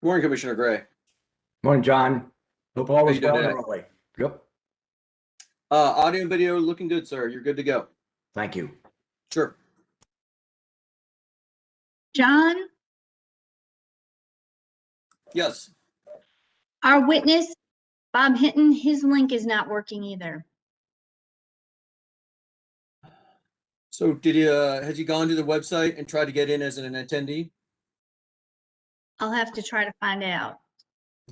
Morning, Commissioner Gray. Morning, John. Hope all How is you doing well and today? early. Yep. Audio and video looking good, sir. You're good to go. Thank you. Sure. John, Yes. our witness, Bob Hinton, his link is not working either. So has he gone to the website and tried to get in as an attendee? I'll have to try to find out.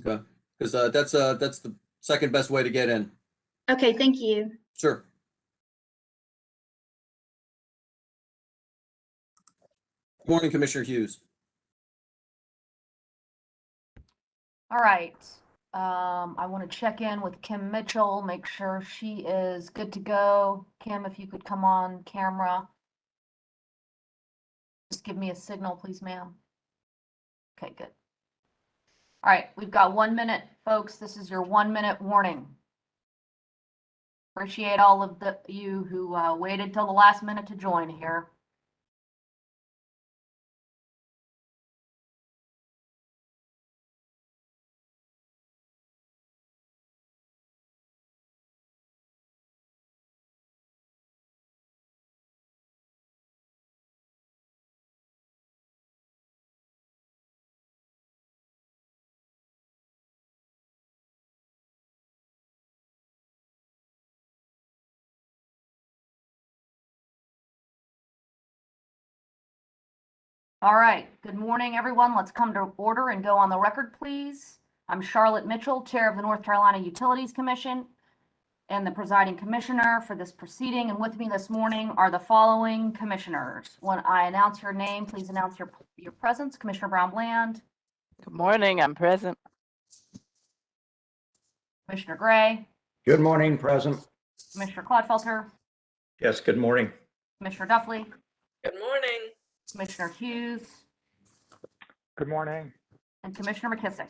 Okay. Because that's the second best way to get in. Okay, thank you. Sure. Morning, Commissioner Hughes. All right. I want to check in with Kim Mitchell, make sure she is good to go. Kim, if you could come on camera. Just give me a signal, please, ma'am. Okay, good. All right, we've got 1 minute, folks. This is your 1 minute warning. Appreciate all of you who waited till the last minute to join here. All right, good morning, everyone. Let's come to order and go on the record, please. I'm Charlotte Mitchell, Chair of the North Carolina Utilities Commission and the presiding commissioner for this proceeding. And with me this morning are the following commissioners. When I announce your name, please announce your presence. Commissioner Brown-Bland. Good morning, I'm present. Commissioner Gray. Good morning, present. Commissioner Clodfelter. Yes, good morning. Commissioner Duffley. Good morning. Commissioner Hughes. Good morning. And Commissioner McKissick.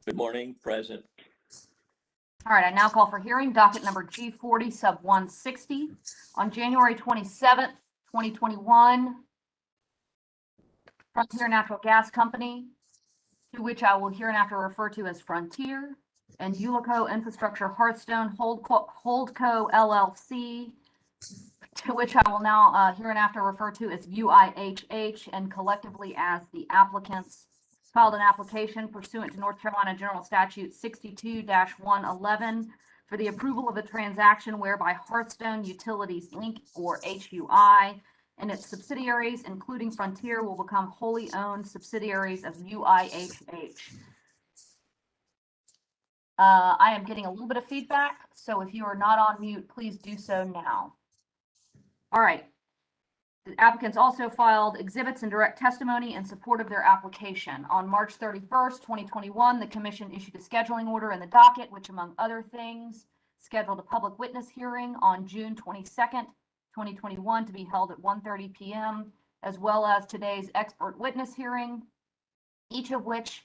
Good morning, present. All right, I now call for hearing docket number G-40 sub 160 on January 27th, 2021. Frontier Natural Gas Company, to which I will hereinafter refer to as Frontier, and Ullico Infrastructure Hearthstone Holdco LLC, to which I will now hereinafter refer to as UIHH, and collectively as the applicants, filed an application pursuant to North Carolina General Statute 62-111 for the approval of a transaction whereby Hearthstone Utilities Inc., or HUI, and its subsidiaries, including Frontier, will become wholly owned subsidiaries of UIHH. I am getting a little bit of feedback, so if you are not on mute, please do so now. All right. The applicants also filed exhibits and direct testimony in support of their application. On March 31st, 2021, the commission issued a scheduling order in the docket, which, among other things, scheduled a public witness hearing on June 22nd, 2021 to be held at 1:30 p.m., as well as today's expert witness hearing, each of which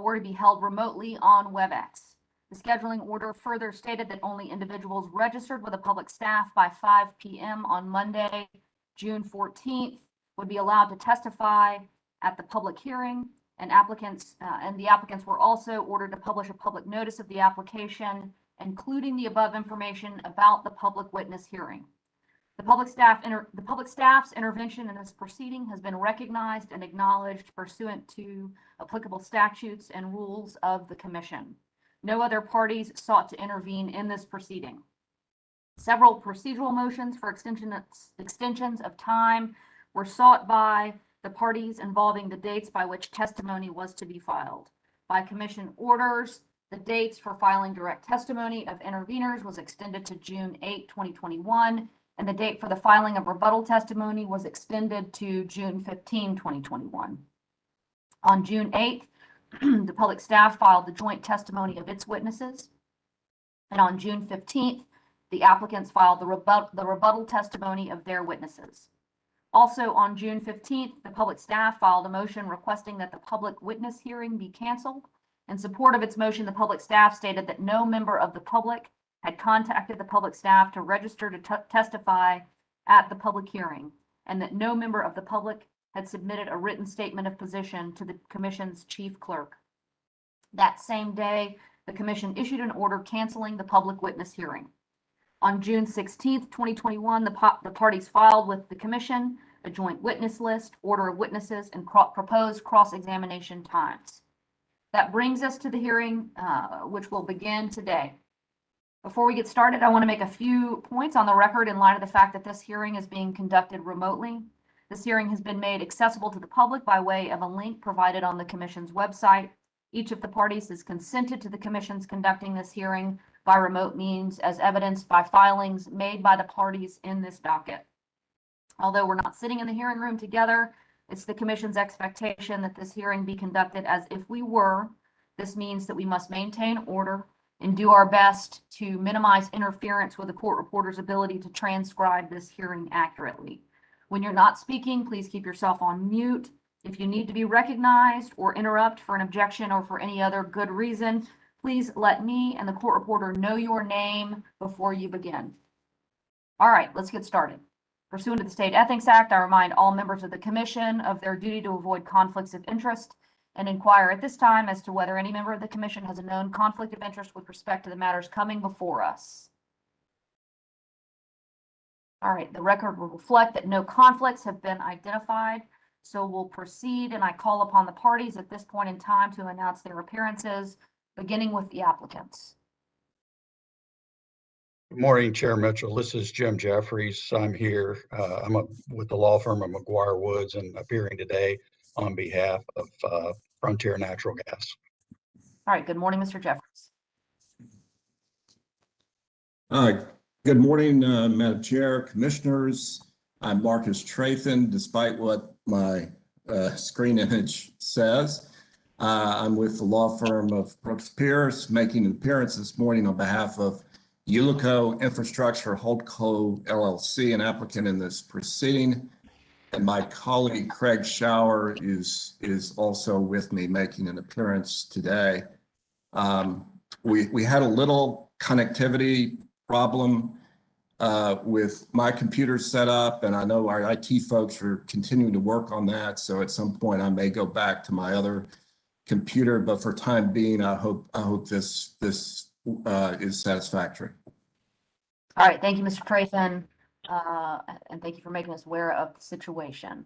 were to be held remotely on WebEx. The scheduling order further stated that only individuals registered with a public staff by 5 p.m. on Monday, June 14th, would be allowed to testify at the public hearing, and the applicants were also ordered to publish a public notice of the application, including the above information about the public witness hearing. The public staff's intervention in this proceeding has been recognized and acknowledged pursuant to applicable statutes and rules of the commission. No other parties sought to intervene in this proceeding. Several procedural motions for extensions of time were sought by the parties involving the dates by which testimony was to be filed. By commission orders, the dates for filing direct testimony of interveners was extended to June 8, 2021, and the date for the filing of rebuttal testimony was extended to June 15, 2021. On June 8th, the public staff filed the joint testimony of its witnesses, and on June 15th, the applicants filed the rebuttal testimony of their witnesses. Also on June 15th, the public staff filed a motion requesting that the public witness hearing be canceled. In support of its motion, the public staff stated that no member of the public had contacted the public staff to register to testify at the public hearing, and that no member of the public had submitted a written statement of position to the commission's chief clerk. That same day, the commission issued an order canceling the public witness hearing. On June 16th, 2021, the parties filed with the commission a joint witness list, order of witnesses, and proposed cross-examination times. That brings us to the hearing, which will begin today. Before we get started, I want to make a few points on the record in light of the fact that this hearing is being conducted remotely. This hearing has been made accessible to the public by way of a link provided on the commission's website. Each of the parties has consented to the commission's conducting this hearing by remote means, as evidenced by filings made by the parties in this docket. Although we're not sitting in the hearing room together, it's the commission's expectation that this hearing be conducted as if we were. This means that we must maintain order and do our best to minimize interference with the court reporter's ability to transcribe this hearing accurately. When you're not speaking, please keep yourself on mute. If you need to be recognized or interrupt for an objection or for any other good reason, please let me and the court reporter know your name before you begin. All right, let's get started. Pursuant to the State Ethics Act, I remind all members of the commission of their duty to avoid conflicts of interest and inquire at this time as to whether any member of the commission has a known conflict of interest with respect to the matters coming before us. All right, the record will reflect that no conflicts have been identified, so we'll proceed, and I call upon the parties at this point in time to announce their appearances, beginning with the applicants. Good morning, Chair Mitchell. This is Jim Jeffries. I'm here. I'm with the law firm of McGuire Woods and appearing today on behalf of Frontier Natural Gas. All right, good morning, Mr. Jeffries. Good morning, Madam Chair, Commissioners. I'm Marcus Trathan, despite what my screen image says. I'm with the law firm of Brooks Pierce, making an appearance this morning on behalf of Ullico Infrastructure Holdco LLC, an applicant in this proceeding. And my colleague Craig Schauer is also with me making an appearance today. We had a little connectivity problem with my computer setup, and I know our IT folks are continuing to work on that. So at some point I may go back to my other computer, but for time being, I hope this is satisfactory. All right, thank you, Mr. Trathan, and thank you for making us aware of the situation.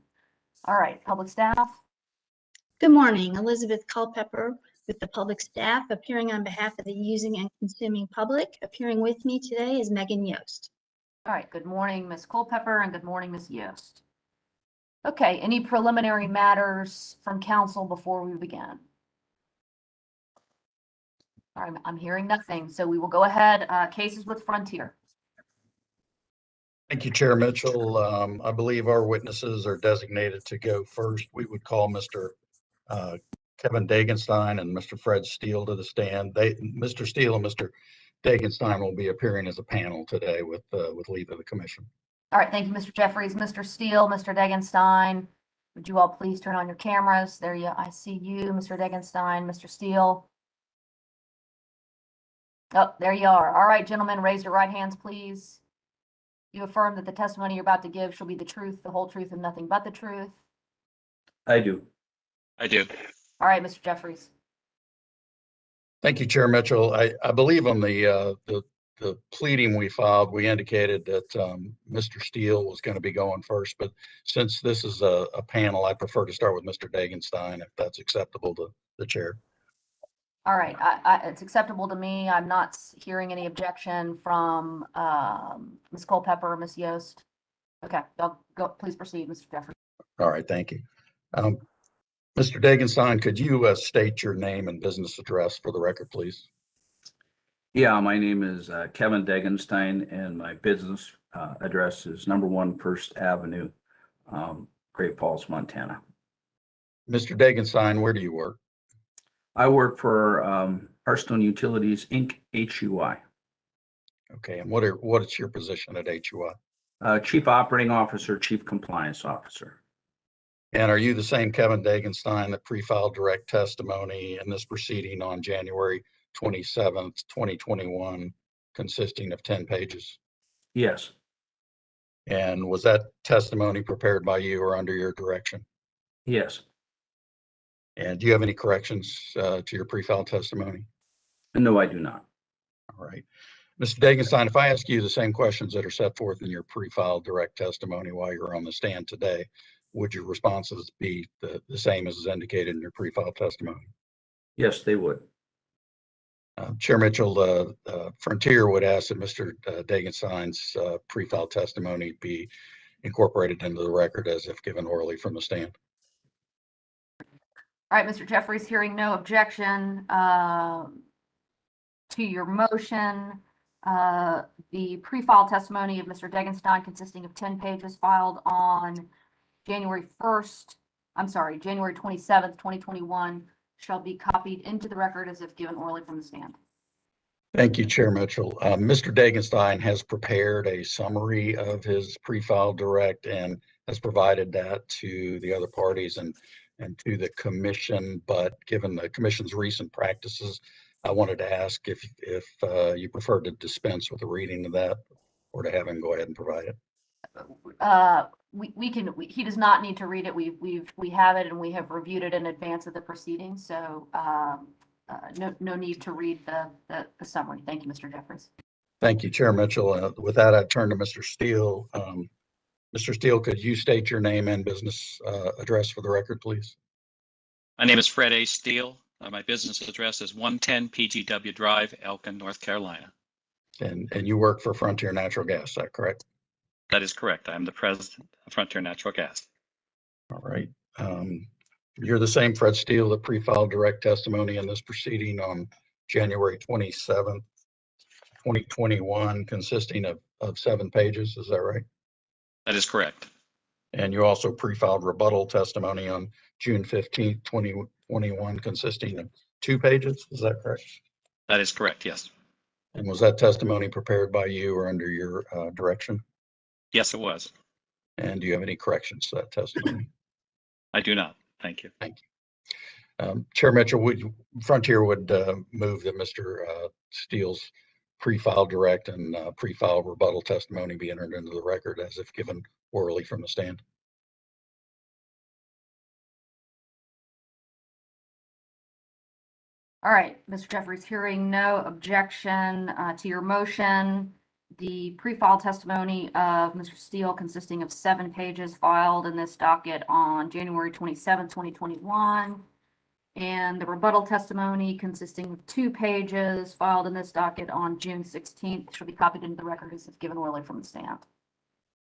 All right, public staff. Good morning, Elizabeth Culpepper with the public staff, appearing on behalf of the using and consuming public. Appearing with me today is Megan Yost. All right, good morning, Ms. Culpepper, and good morning, Ms. Yost. Okay, any preliminary matters from council before we begin? All right, I'm hearing nothing, so we will go ahead. Cases with Frontier. Thank you, Chair Mitchell. I believe our witnesses are designated to go first. We would call Mr. Kevin Dagenstein and Mr. Fred Steele to the stand. Mr. Steele and Mr. Dagenstein will be appearing as a panel today with leave of the commission. All right, thank you, Mr. Jeffries. Mr. Steele, Mr. Dagenstein, would you all please turn on your cameras? There you, I see you, Mr. Dagenstein, Mr. Steele. Oh, there you are. All right, gentlemen, raise your right hands, please. You affirm that the testimony you're about to give shall be the truth, the whole truth, and nothing but the truth. I do. I do. All right, Mr. Jeffries. Thank you, Chair Mitchell. I believe on the pleading we filed, we indicated that Mr. Steele was going to be going first, but since this is a panel, I prefer to start with Mr. Dagenstein, if that's acceptable to the chair. All right, it's acceptable to me. I'm not hearing any objection from Ms. Culpepper or Ms. Yost. Okay, go. Please proceed, Mr. Jeffries. All right, thank you. Mr. Dagenstein, could you state your name and business address for the record, please? Yeah, my name is Kevin Dagenstein, and my business address is #1 First Avenue, Great Falls, Montana. Mr. Dagenstein, where do you work? I work for Hearthstone Utilities, Inc., HUI. Okay, and what is your position at HUI? Chief Operating Officer, Chief Compliance Officer. And are you the same Kevin Dagenstein that pre-filed direct testimony in this proceeding on January 27th, 2021, consisting of 10 pages? Yes. And was that testimony prepared by you or under your direction? Yes. And do you have any corrections to your pre-filed testimony? No, I do not. All right. Mr. Dagenstein, if I ask you the same questions that are set forth in your pre-filed direct testimony while you're on the stand today, would your responses be the same as is indicated in your pre-filed testimony? Yes, they would. Chair Mitchell, Frontier would ask that Mr. Dagenstein's pre-filed testimony be incorporated into the record as if given orally from the stand. All right, Mr. Jeffries, hearing no objection to your motion, the pre-filed testimony of Mr. Degenstein consisting of 10 pages filed on January 27th, 2021, shall be copied into the record as if given orally from the stand. Thank you, Chair Mitchell. Mr. Dagenstein has prepared a summary of his pre-filed direct and has provided that to the other parties and to the commission. But given the commission's recent practices, I wanted to ask if you prefer to dispense with the reading of that or to have him go ahead and provide it. He does not need to read it. We have it and we have reviewed it in advance of the proceedings. So no need to read the summary. Thank you, Mr. Jeffries. Thank you, Chair Mitchell. With that, I turn to Mr. Steele. Mr. Steele, could you state your name and business address for the record, please? My name is Fred A. Steele. My business address is 110 PGW Drive, Elkin, North Carolina. And you work for Frontier Natural Gas, is that correct? That is correct. I'm the president of Frontier Natural Gas. All right. You're the same Fred Steele that pre-filed direct testimony in this proceeding on January 27th, 2021, consisting of 7 pages. Is that right? That is correct. And you also pre-filed rebuttal testimony on June 15th, 2021, consisting of 2 pages. Is that correct? That is correct. Yes. And was that testimony prepared by you or under your direction? Yes, it was. And do you have any corrections to that testimony? I do not. Thank you. Thank you. Chair Mitchell, Frontier would move that Mr. Steele's pre-filed direct and pre-filed rebuttal testimony be entered into the record as if given orally from the stand. All right, Mr. Jeffries, hearing no objection to your motion, the pre-filed testimony of Mr. Steele consisting of 7 pages filed in this docket on January 27, 2021, and the rebuttal testimony consisting of 2 pages filed in this docket on June 16th shall be copied into the record as if given orally from the stand.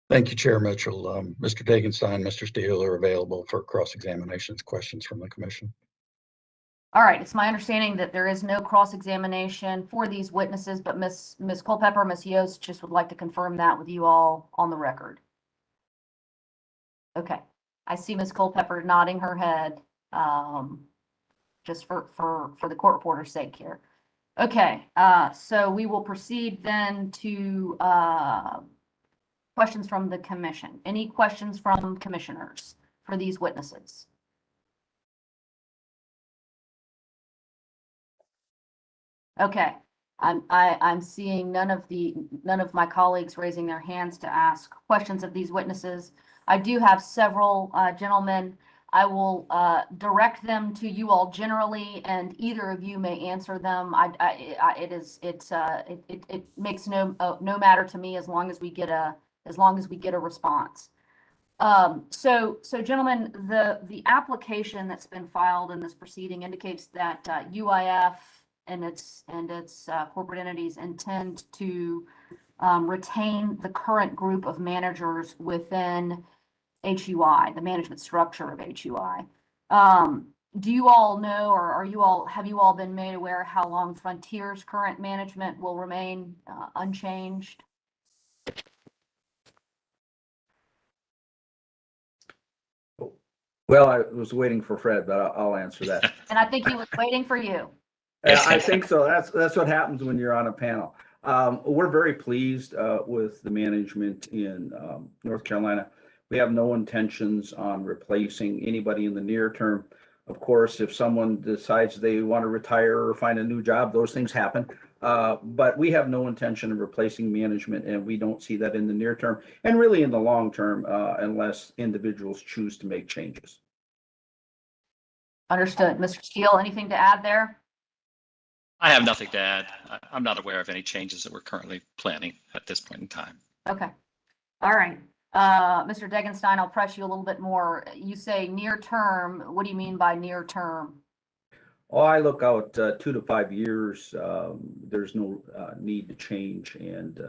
Thank you, Chair Mitchell. Mr. Dagenstein, Mr. Steele are available for cross-examinations, questions from the commission. All right, it's my understanding that there is no cross-examination for these witnesses, but Ms. Culpepper, Ms. Yost just would like to confirm that with you all on the record. Okay, I see Ms. Culpepper nodding her head, just for the court reporter's sake here. Okay, so we will proceed then to questions from the commission. Any questions from commissioners for these witnesses? Okay, I'm seeing none of my colleagues raising their hands to ask questions of these witnesses. I do have several gentlemen. I will direct them to you all generally, and either of you may answer them. It makes no matter to me as long as we get a response. So gentlemen, the application that's been filed in this proceeding indicates that UIF and its corporate entities intend to retain the current group of managers within HUI, the management structure of HUI. Do you all know, or have you all been made aware how long Frontier's current management will remain unchanged? Well, I was waiting for Fred, but I'll answer that. And I think he was waiting for you. I think so. That's what happens when you're on a panel. We're very pleased with the management in North Carolina. We have no intentions on replacing anybody in the near term. Of course, if someone decides they want to retire or find a new job, those things happen. But we have no intention of replacing management, and we don't see that in the near term and really in the long term unless individuals choose to make changes. Understood. Mr. Steele, anything to add there? I have nothing to add. I'm not aware of any changes that we're currently planning at this point in time. Okay. All right. Mr. Degenstein, I'll press you a little bit more. You say near term. What do you mean by near term? Oh, I look out 2 to 5 years. There's no need to change. And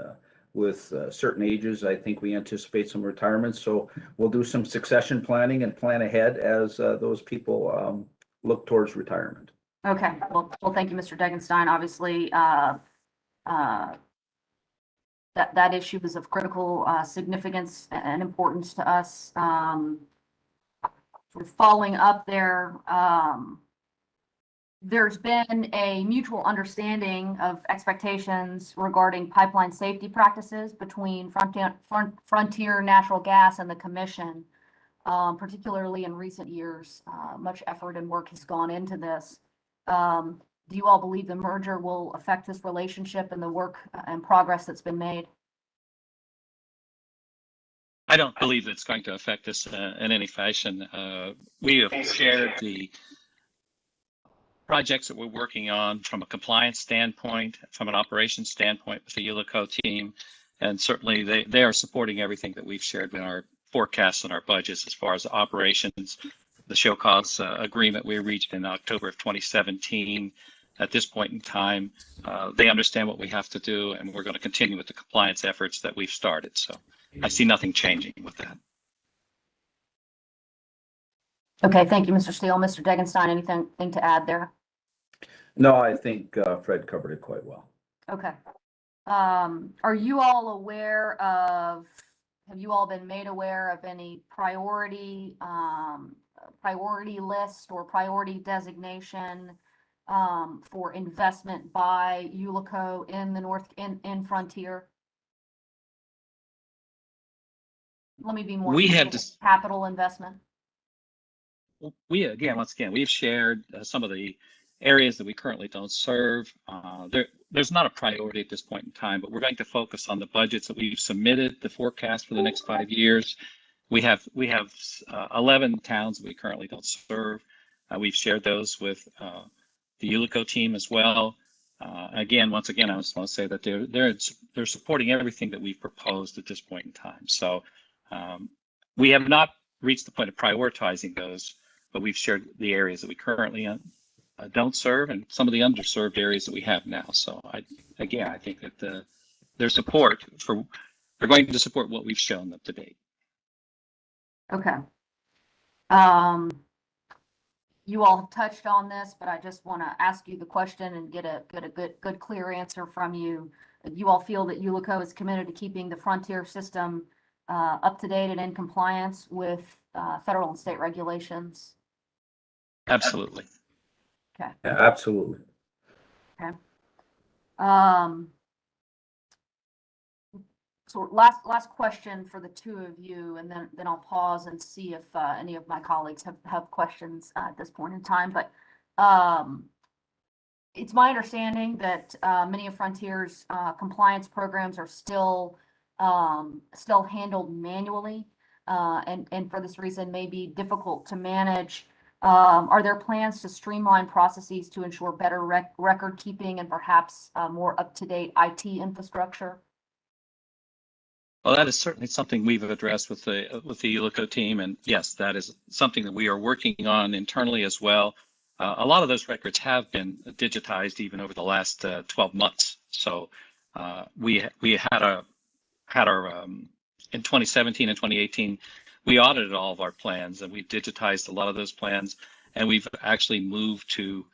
with certain ages, I think we anticipate some retirements. So we'll do some succession planning and plan ahead as those people look towards retirement. Okay. Well, thank you, Mr. Degenstein. Obviously, that issue is of critical significance and importance to us. Sort of following up there, there's been a mutual understanding of expectations regarding pipeline safety practices between Frontier Natural Gas and the Commission, particularly in recent years. Much effort and work has gone into this. Do you all believe the merger will affect this relationship and the work and progress that's been made? I don't believe it's going to affect us in any fashion. We have shared the projects that we're working on from a compliance standpoint, from an operations standpoint with the Ullico team, and certainly they are supporting everything that we've shared in our forecasts and our budgets as far as operations. The show cause agreement we reached in October of 2017. At this point in time, they understand what we have to do, and we're going to continue with the compliance efforts that we've started. So I see nothing changing with that. Okay, thank you, Mr. Steele. Mr. Degenstein, anything to add there? No, I think Fred covered it quite well. Okay. Are you all aware of, have you all been made aware of any priority list or priority designation for investment by Ullico in the in Frontier? Let me be more specific. Capital investment. Once again, we've shared some of the areas that we currently don't serve. There's not a priority at this point in time, but we're going to focus on the budgets that we've submitted, the forecast for the next 5 years. We have 11 towns that we currently don't serve. We've shared those with the Ullico team as well. Once again, I just want to say that they're supporting everything that we've proposed at this point in time. So we have not reached the point of prioritizing those, but we've shared the areas that we currently don't serve and some of the underserved areas that we have now. So I think that their support they're going to support what we've shown them to date. Okay. You all have touched on this, but I just want to ask you the question and get a good clear answer from you. You all feel that Ullico is committed to keeping the Frontier system up to date and in compliance with federal and state regulations? Absolutely. Okay. Yeah, absolutely. Okay. So last question for the two of you, and then I'll pause and see if any of my colleagues have questions at this point in time. But it's my understanding that many of Frontier's compliance programs are still handled manually, and for this reason may be difficult to manage. Are there plans to streamline processes to ensure better record keeping and perhaps more up-to-date IT infrastructure? Well, that is certainly something we've addressed with the Ullico team, and yes, that is something that we are working on internally as well. A lot of those records have been digitized even over the last 12 months. So we had our in 2017 and 2018, we audited all of our plans and we digitized a lot of those plans, and we've actually moved to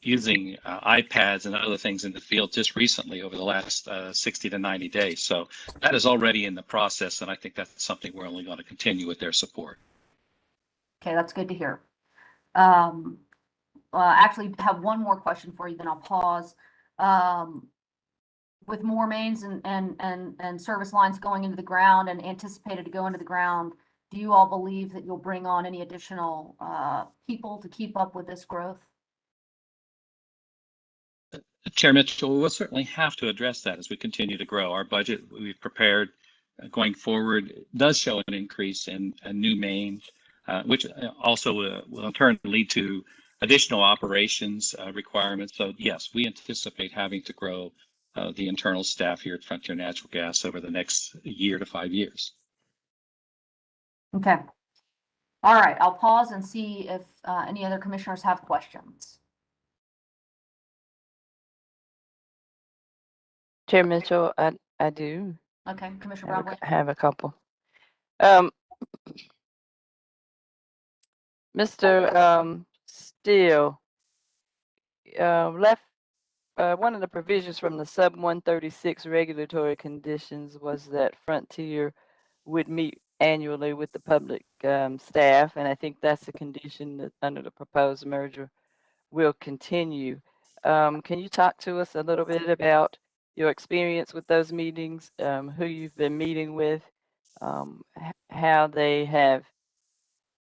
using iPads and other things in the field just recently over the last 60 to 90 days. So that is already in the process, and I think that's something we're only going to continue with their support. Okay, that's good to hear. Actually have one more question for you, then I'll pause. With more mains and service lines going into the ground and anticipated to go into the ground, do you all believe that you'll bring on any additional people to keep up with this growth? Chair Mitchell, we'll certainly have to address that as we continue to grow. Our budget we've prepared going forward does show an increase in new mains. which also will in turn lead to additional operations requirements. So yes, we anticipate having to grow the internal staff here at Frontier Natural Gas over the next year to 5 years. Okay. All right, I'll pause and see if any other commissioners have questions. Chair Mitchell, I do Okay, Commissioner Brown. have a couple. Mr. Steele left one of the provisions from the sub 136 regulatory conditions was that Frontier would meet annually with the public staff, and I think that's a condition that under the proposed merger will continue. Can you talk to us a little bit about your experience with those meetings, who you've been meeting with, how they have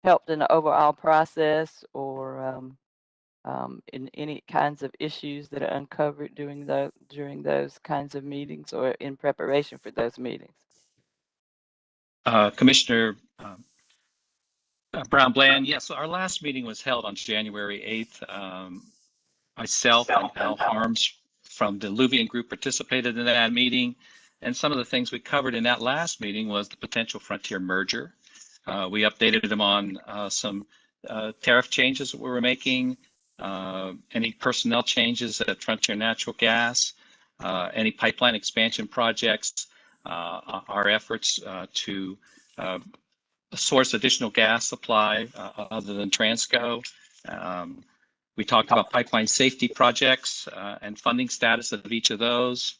helped in the overall process, or in any kinds of issues that are uncovered during those kinds of meetings or in preparation for those meetings? Commissioner Brown Bland, yes, our last meeting was held on January 8th. Myself and Al Harms from the Luvian Group participated in that meeting. And some of the things we covered in that last meeting was the potential Frontier merger. We updated them on some tariff changes that we were making, any personnel changes at Frontier Natural Gas, any pipeline expansion projects, our efforts to source additional gas supply other than Transco. We talked about pipeline safety projects and funding status of each of those.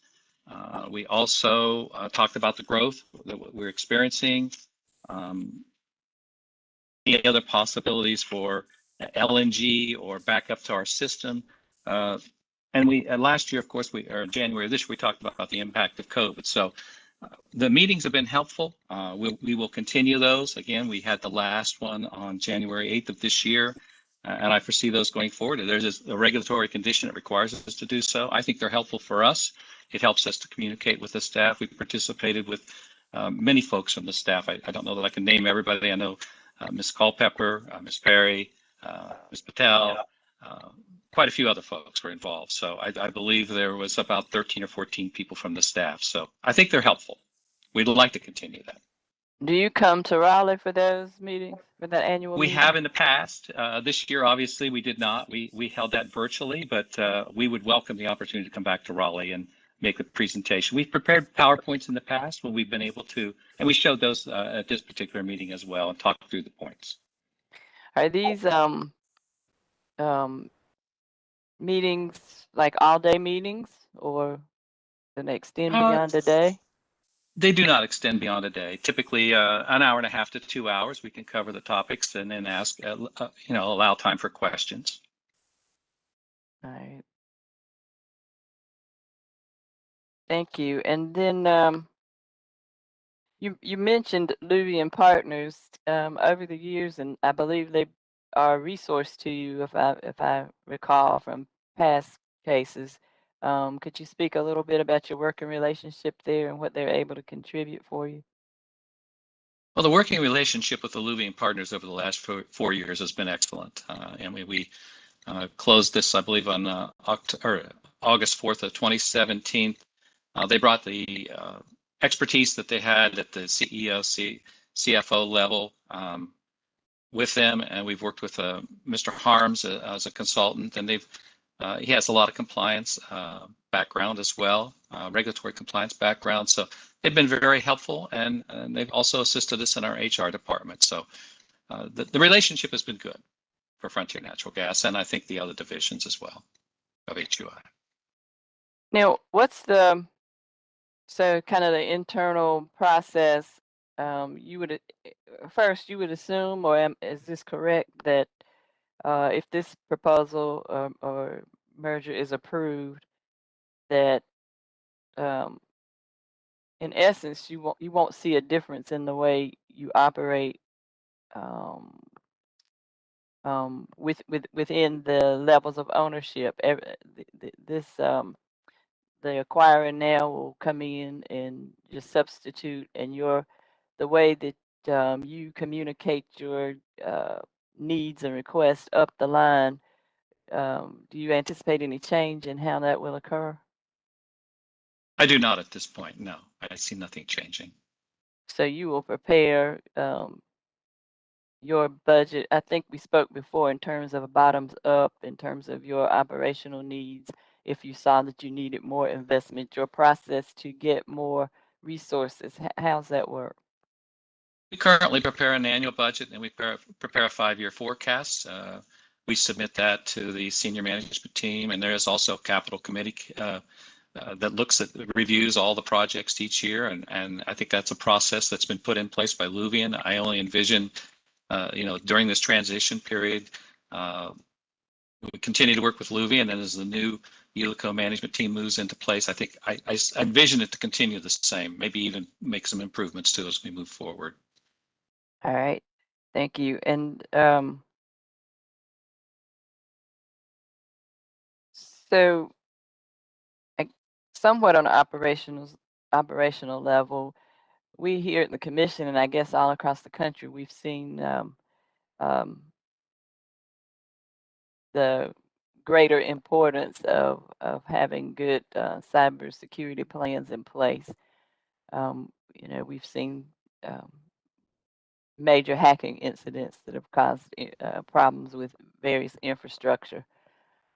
We also talked about the growth that we're experiencing, any other possibilities for LNG or backup to our system. And we last year, of course, or January of this year, we talked about the impact of COVID. So the meetings have been helpful. We will continue those. Again, we had the last one on January 8th of this year. And I foresee those going forward. There's a regulatory condition that requires us to do so. I think they're helpful for us. It helps us to communicate with the staff. We participated with many folks from the staff. I don't know that I can name everybody. I know Ms. Culpepper, Ms. Perry, Ms. Patel, quite a few other folks were involved. So I believe there was about 13 or 14 people from the staff. So I think they're helpful. We'd like to continue that. Do you come to Raleigh for those meetings, for that annual We meeting? have in the past. This year, obviously, we did not. We held that virtually, but we would welcome the opportunity to come back to Raleigh and make a presentation. We've prepared PowerPoints in the past when we've been able to, and we showed those at this particular meeting as well and talked through the points. Are these meetings like all-day meetings, or do they extend beyond a day? They do not extend beyond a day. Typically, an hour and a half to 2 hours. We can cover the topics and then ask, allow time for questions. All right. Thank you. And then you mentioned Luvian Partners over the years, and I believe they are a resource to you, if I recall from past cases. Could you speak a little bit about your working relationship there and what they're able to contribute for you? Well, the working relationship with the Luvian Partners over the last 4 years has been excellent. And we closed this, I believe, on August 4th of 2017. They brought the expertise that they had at the CEO, CFO level with them, and we've worked with Mr. Harms as a consultant, and he has a lot of compliance background as well, regulatory compliance background. So they've been very helpful, and they've also assisted us in our HR department. So the relationship has been good for Frontier Natural Gas, and I think the other divisions as well of HUI. Now, what's so kind of the internal process? You would assume, or is this correct, that if this proposal or merger is approved, that in essence you won't see a difference in the way you operate within the levels of ownership. The acquirer now will come in and just substitute, and the way that you communicate your needs and requests up the line. Do you anticipate any change in how that will occur? I do not at this point. No, I see nothing changing. So you will prepare your budget. I think we spoke before in terms of a bottoms up, in terms of your operational needs. If you saw that you needed more investment, your process to get more resources, how's that work? We currently prepare an annual budget and we prepare a 5-year forecast. We submit that to the senior management team, and there is also a capital committee that looks at, reviews all the projects each year, and I think that's a process that's been put in place by Luvian. I only envision, during this transition period, we continue to work with Luvian, and as the new Ullico management team moves into place, I think I envision it to continue the same, maybe even make some improvements to as we move forward. All right, thank you. And so somewhat on an operational level, we here at the commission, and I guess all across the country, we've seen the greater importance of having good cybersecurity plans in place. We've seen major hacking incidents that have caused problems with various infrastructure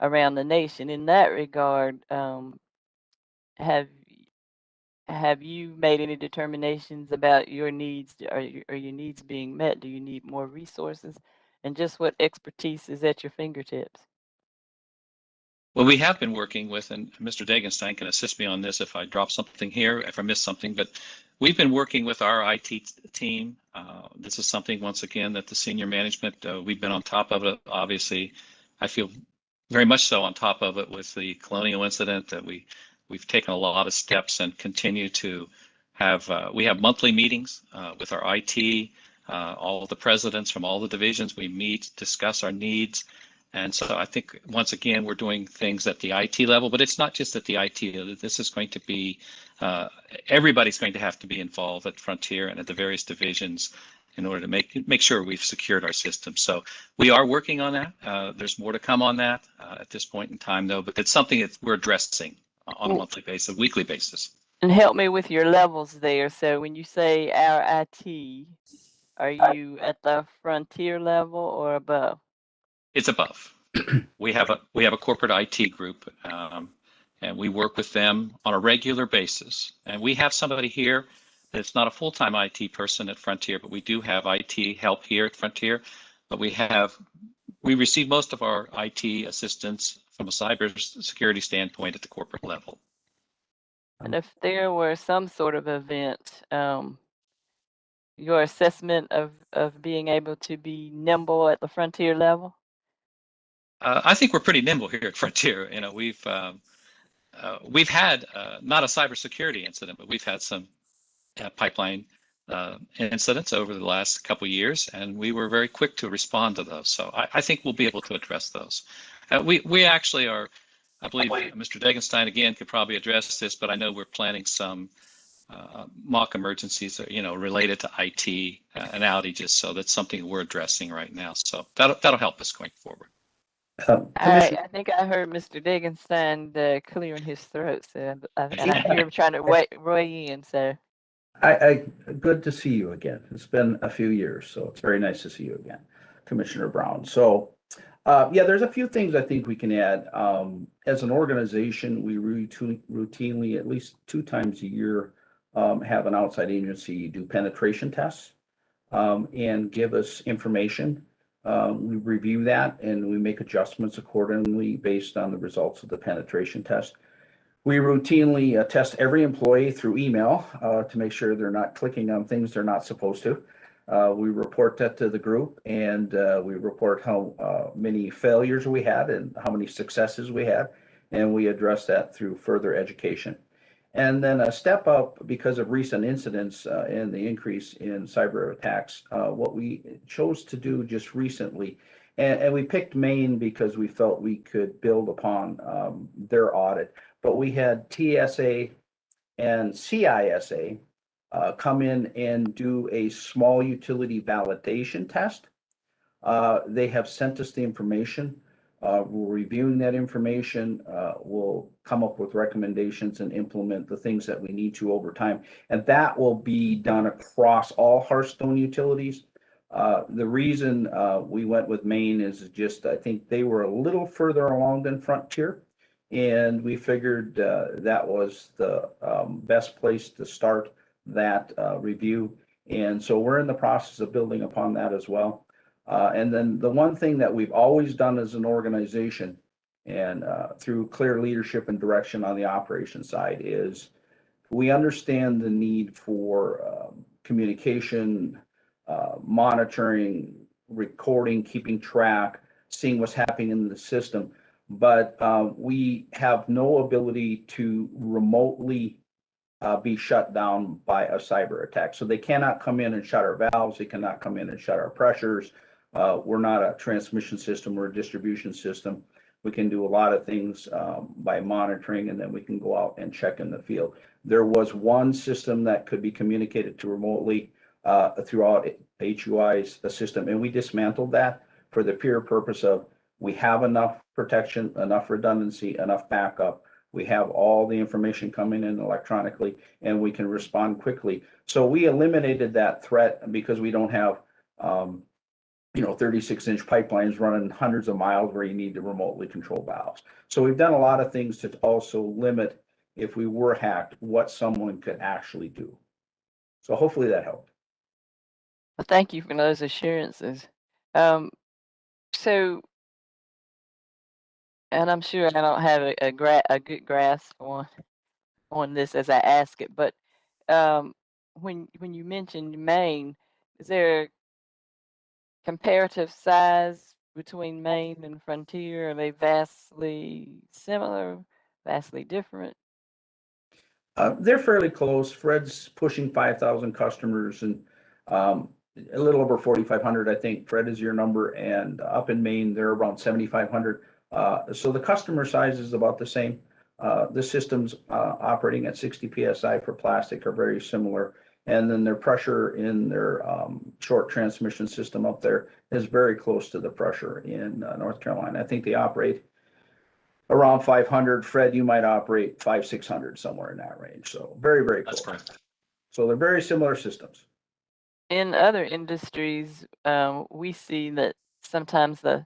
around the nation. In that regard, have you made any determinations about your needs? Are your needs being met? Do you need more resources? And just what expertise is at your fingertips? Well, we have been working with, and Mr. Degenstein can assist me on this if I drop something here, if I miss something, but we've been working with our IT team. This is something, once again, that the senior management, we've been on top of it. Obviously, I feel very much so on top of it with the Colonial incident, that we've taken a lot of steps and continue to have, we have monthly meetings with our IT, all of the presidents from all the divisions. We meet, discuss our needs. And so I think, once again, we're doing things at the IT level, but it's not just at the IT. This is going to be, everybody's going to have to be involved at Frontier and at the various divisions in order to make sure we've secured our system. So we are working on that. There's more to come on that at this point in time, though, but it's something that we're addressing on a monthly basis, weekly basis. And help me with your levels there. So when you say our IT, are you at the Frontier level or above? It's above. We have a corporate IT group, and we work with them on a regular basis. And we have somebody here that's not a full-time IT person at Frontier, but we do have IT help here at Frontier. But we receive most of our IT assistance from a cybersecurity standpoint at the corporate level. And if there were some sort of event, your assessment of being able to be nimble at the Frontier level? I think we're pretty nimble here at Frontier. We've had not a cybersecurity incident, but we've had some pipeline incidents over the last couple of years, and we were very quick to respond to those. So I think we'll be able to address those. We actually are, I believe Mr. Degenstein again could probably address this, but I know we're planning some mock emergencies, related to IT and outages. So that's something we're addressing right now. So that'll help us going forward. I think I heard Mr. Degenstein clearing his throat, so I hear him trying to weigh in. So, Good to see you again. It's been a few years, so it's very nice to see you again, Commissioner Brown. So, there's a few things I think we can add. As an organization, we routinely, at least 2 times a year, have an outside agency do penetration tests and give us information. We review that and we make adjustments accordingly based on the results of the penetration test. We routinely test every employee through email to make sure they're not clicking on things they're not supposed to. We report that to the group, and we report how many failures we had and how many successes we had, and we address that through further education. And then a step up because of recent incidents and the increase in cyber attacks, what we chose to do just recently, and we picked Maine because we felt we could build upon their audit, but we had TSA and CISA come in and do a small utility validation test. They have sent us the information. We're reviewing that information. We'll come up with recommendations and implement the things that we need to over time. And that will be done across all Hearthstone utilities. The reason we went with Maine is just, I think they were a little further along than Frontier. And we figured that was the best place to start that review. And so we're in the process of building upon that as well. And then the one thing that we've always done as an organization and through clear leadership and direction on the operation side is we understand the need for communication, monitoring, recording, keeping track, seeing what's happening in the system. But we have no ability to remotely be shut down by a cyber attack. So they cannot come in and shut our valves. They cannot come in and shut our pressures. We're not a transmission system, we're a distribution system. We can do a lot of things by monitoring, and then we can go out and check in the field. There was one system that could be communicated to remotely throughout HUI's system, and we dismantled that for the pure purpose of we have enough protection, enough redundancy, enough backup. We have all the information coming in electronically, and we can respond quickly. So we eliminated that threat because we don't have 36-inch pipelines running hundreds of miles where you need to remotely control valves. So we've done a lot of things to also limit, if we were hacked, what someone could actually do. So hopefully that helped. Well, thank you for those assurances. So, and I'm sure I don't have a good grasp on this as I ask it, but when you mentioned Maine, is there a comparative size between Maine and Frontier? Are they vastly similar, vastly different? They're fairly close. Fred's pushing 5,000 customers and a little over 4,500, I think. Fred is your number, and up in Maine, they're around 7,500. So the customer size is about the same. The systems operating at 60 PSI for plastic are very similar. And then their pressure in their short transmission system up there is very close to the pressure in North Carolina. I think they operate around 500. Fred, you might operate 500, 600, somewhere in that range. So very, very close. That's correct. So they're very similar systems. In other industries, we see that sometimes a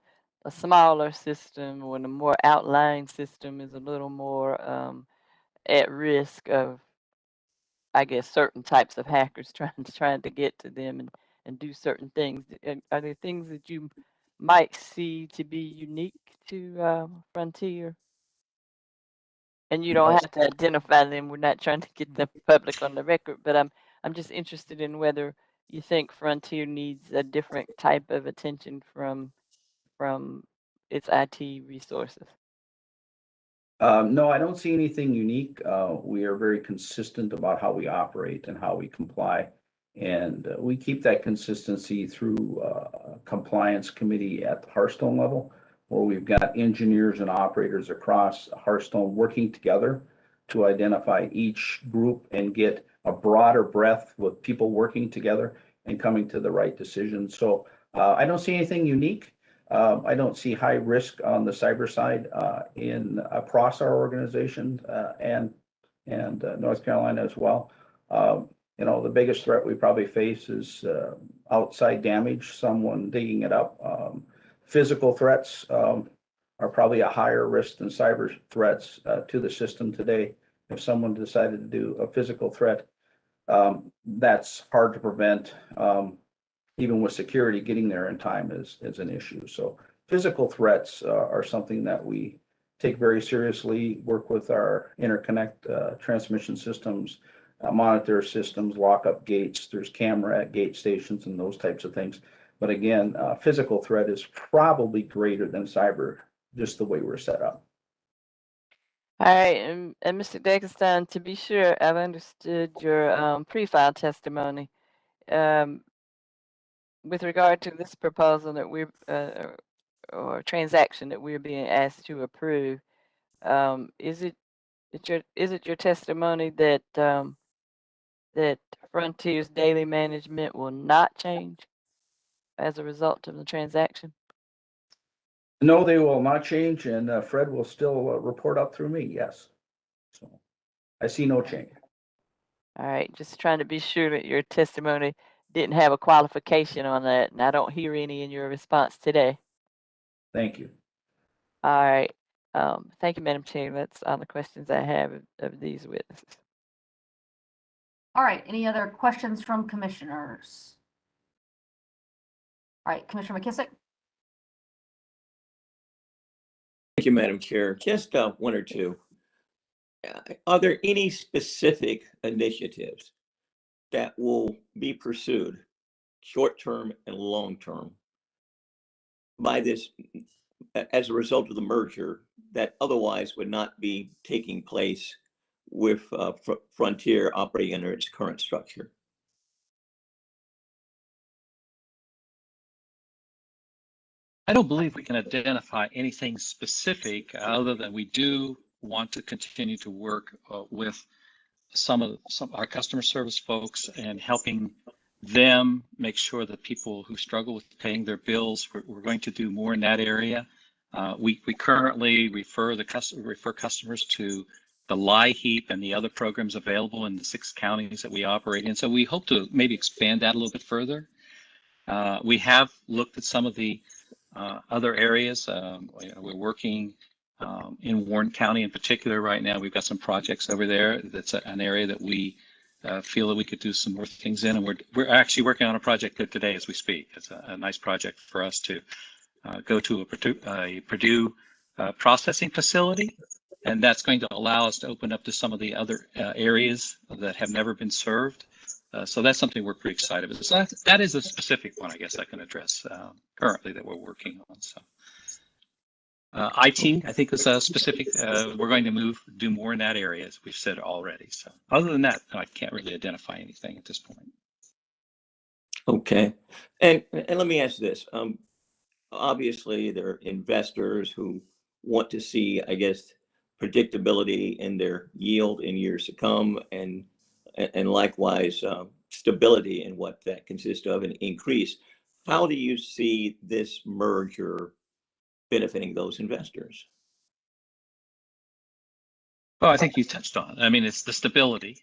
smaller system or the more outlying system is a little more at risk of, I guess, certain types of hackers trying to get to them and do certain things. Are there things that you might see to be unique to Frontier? And you don't have to identify them. We're not trying to get them public on the record, but I'm just interested in whether you think Frontier needs a different type of attention from its IT resources. No, I don't see anything unique. We are very consistent about how we operate and how we comply. And we keep that consistency through a compliance committee at the Hearthstone level, where we've got engineers and operators across Hearthstone working together to identify each group and get a broader breadth with people working together and coming to the right decision. So I don't see anything unique. I don't see high risk on the cyber side across our organization and North Carolina as well. The biggest threat we probably face is outside damage, someone digging it up. Physical threats are probably a higher risk than cyber threats to the system today. If someone decided to do a physical threat, that's hard to prevent. Even with security, getting there in time is an issue. So physical threats are something that we take very seriously, work with our interconnect transmission systems, monitor systems, lock up gates. There's camera at gate stations and those types of things. But again, physical threat is probably greater than cyber, just the way we're set up. All right, and Mr. Degenstein, to be sure, I've understood your pre-file testimony. With regard to this proposal that we're or transaction that we're being asked to approve, is it your testimony that that Frontier's daily management will not change as a result of the transaction? No, they will not change, and Fred will still report up through me, yes. So I see no change. All right, just trying to be sure that your testimony didn't have a qualification on that, and I don't hear any in your response today. Thank you. All right. Thank you, Madam Chair. That's all the questions I have of these witnesses. All right, any other questions from commissioners? All right, Commissioner McKissick. Thank you, Madam Chair. Just one or two. Are there any specific initiatives that will be pursued, short-term and long-term, by this as a result of the merger that otherwise would not be taking place with Frontier operating under its current structure? I don't believe we can identify anything specific other than we do want to continue to work with some of our customer service folks and helping them make sure that people who struggle with paying their bills, we're going to do more in that area. We currently refer customers to the LIHEAP and the other programs available in the 6 counties that we operate in. So we hope to maybe expand that a little bit further. We have looked at some of the other areas. We're working in Warren County in particular right now. We've got some projects over there. That's an area that we feel that we could do some more things in, and we're actually working on a project there today as we speak. It's a nice project for us to go to a Purdue processing facility, and that's going to allow us to open up to some of the other areas that have never been served. So that's something we're pretty excited about. So that is a specific one, I guess I can address currently that we're working on. So IT, I think, is a specific. We're going to do more in that area, as we've said already. So other than that, I can't really identify anything at this point. Okay, and let me ask this. Obviously, there are investors who want to see, I guess, predictability in their yield in years to come, and likewise stability in what that consists of, and increase. How do you see this merger benefiting those investors? Well, I think you touched on it. I mean, it's the stability.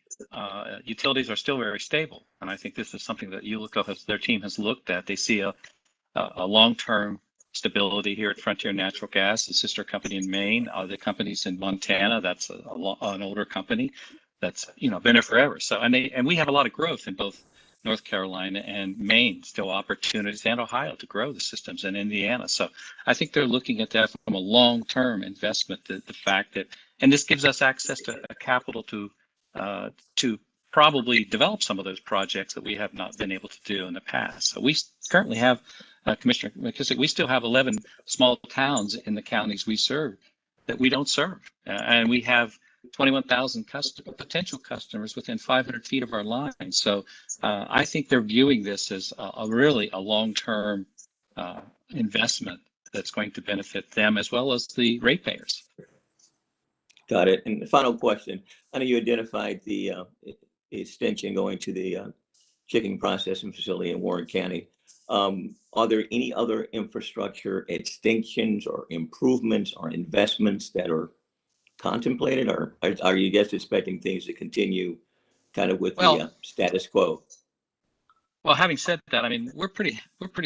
Utilities are still very stable, and I think this is something that Ullico their team has looked at. They see a long-term stability here at Frontier Natural Gas, the sister company in Maine. The companies in Montana, that's an older company that's been there forever. So and we have a lot of growth in both North Carolina and Maine, still opportunities, and Ohio to grow the systems, and Indiana. So I think they're looking at that from a long-term investment. The fact that, and this gives us access to capital to probably develop some of those projects that we have not been able to do in the past. So we currently have, Commissioner McKissick, we still have 11 small towns in the counties we serve that we don't serve, and we have 21,000 potential customers within 500 feet of our line. So I think they're viewing this as really a long-term investment that's going to benefit them as well as the ratepayers. Got it. And the final question, I know you identified the extension going to the chicken processing facility in Warren County. Are there any other infrastructure extensions or improvements or investments that are contemplated, or are you guys expecting things to continue kind of with the status quo? Well, having said that, I mean, we're pretty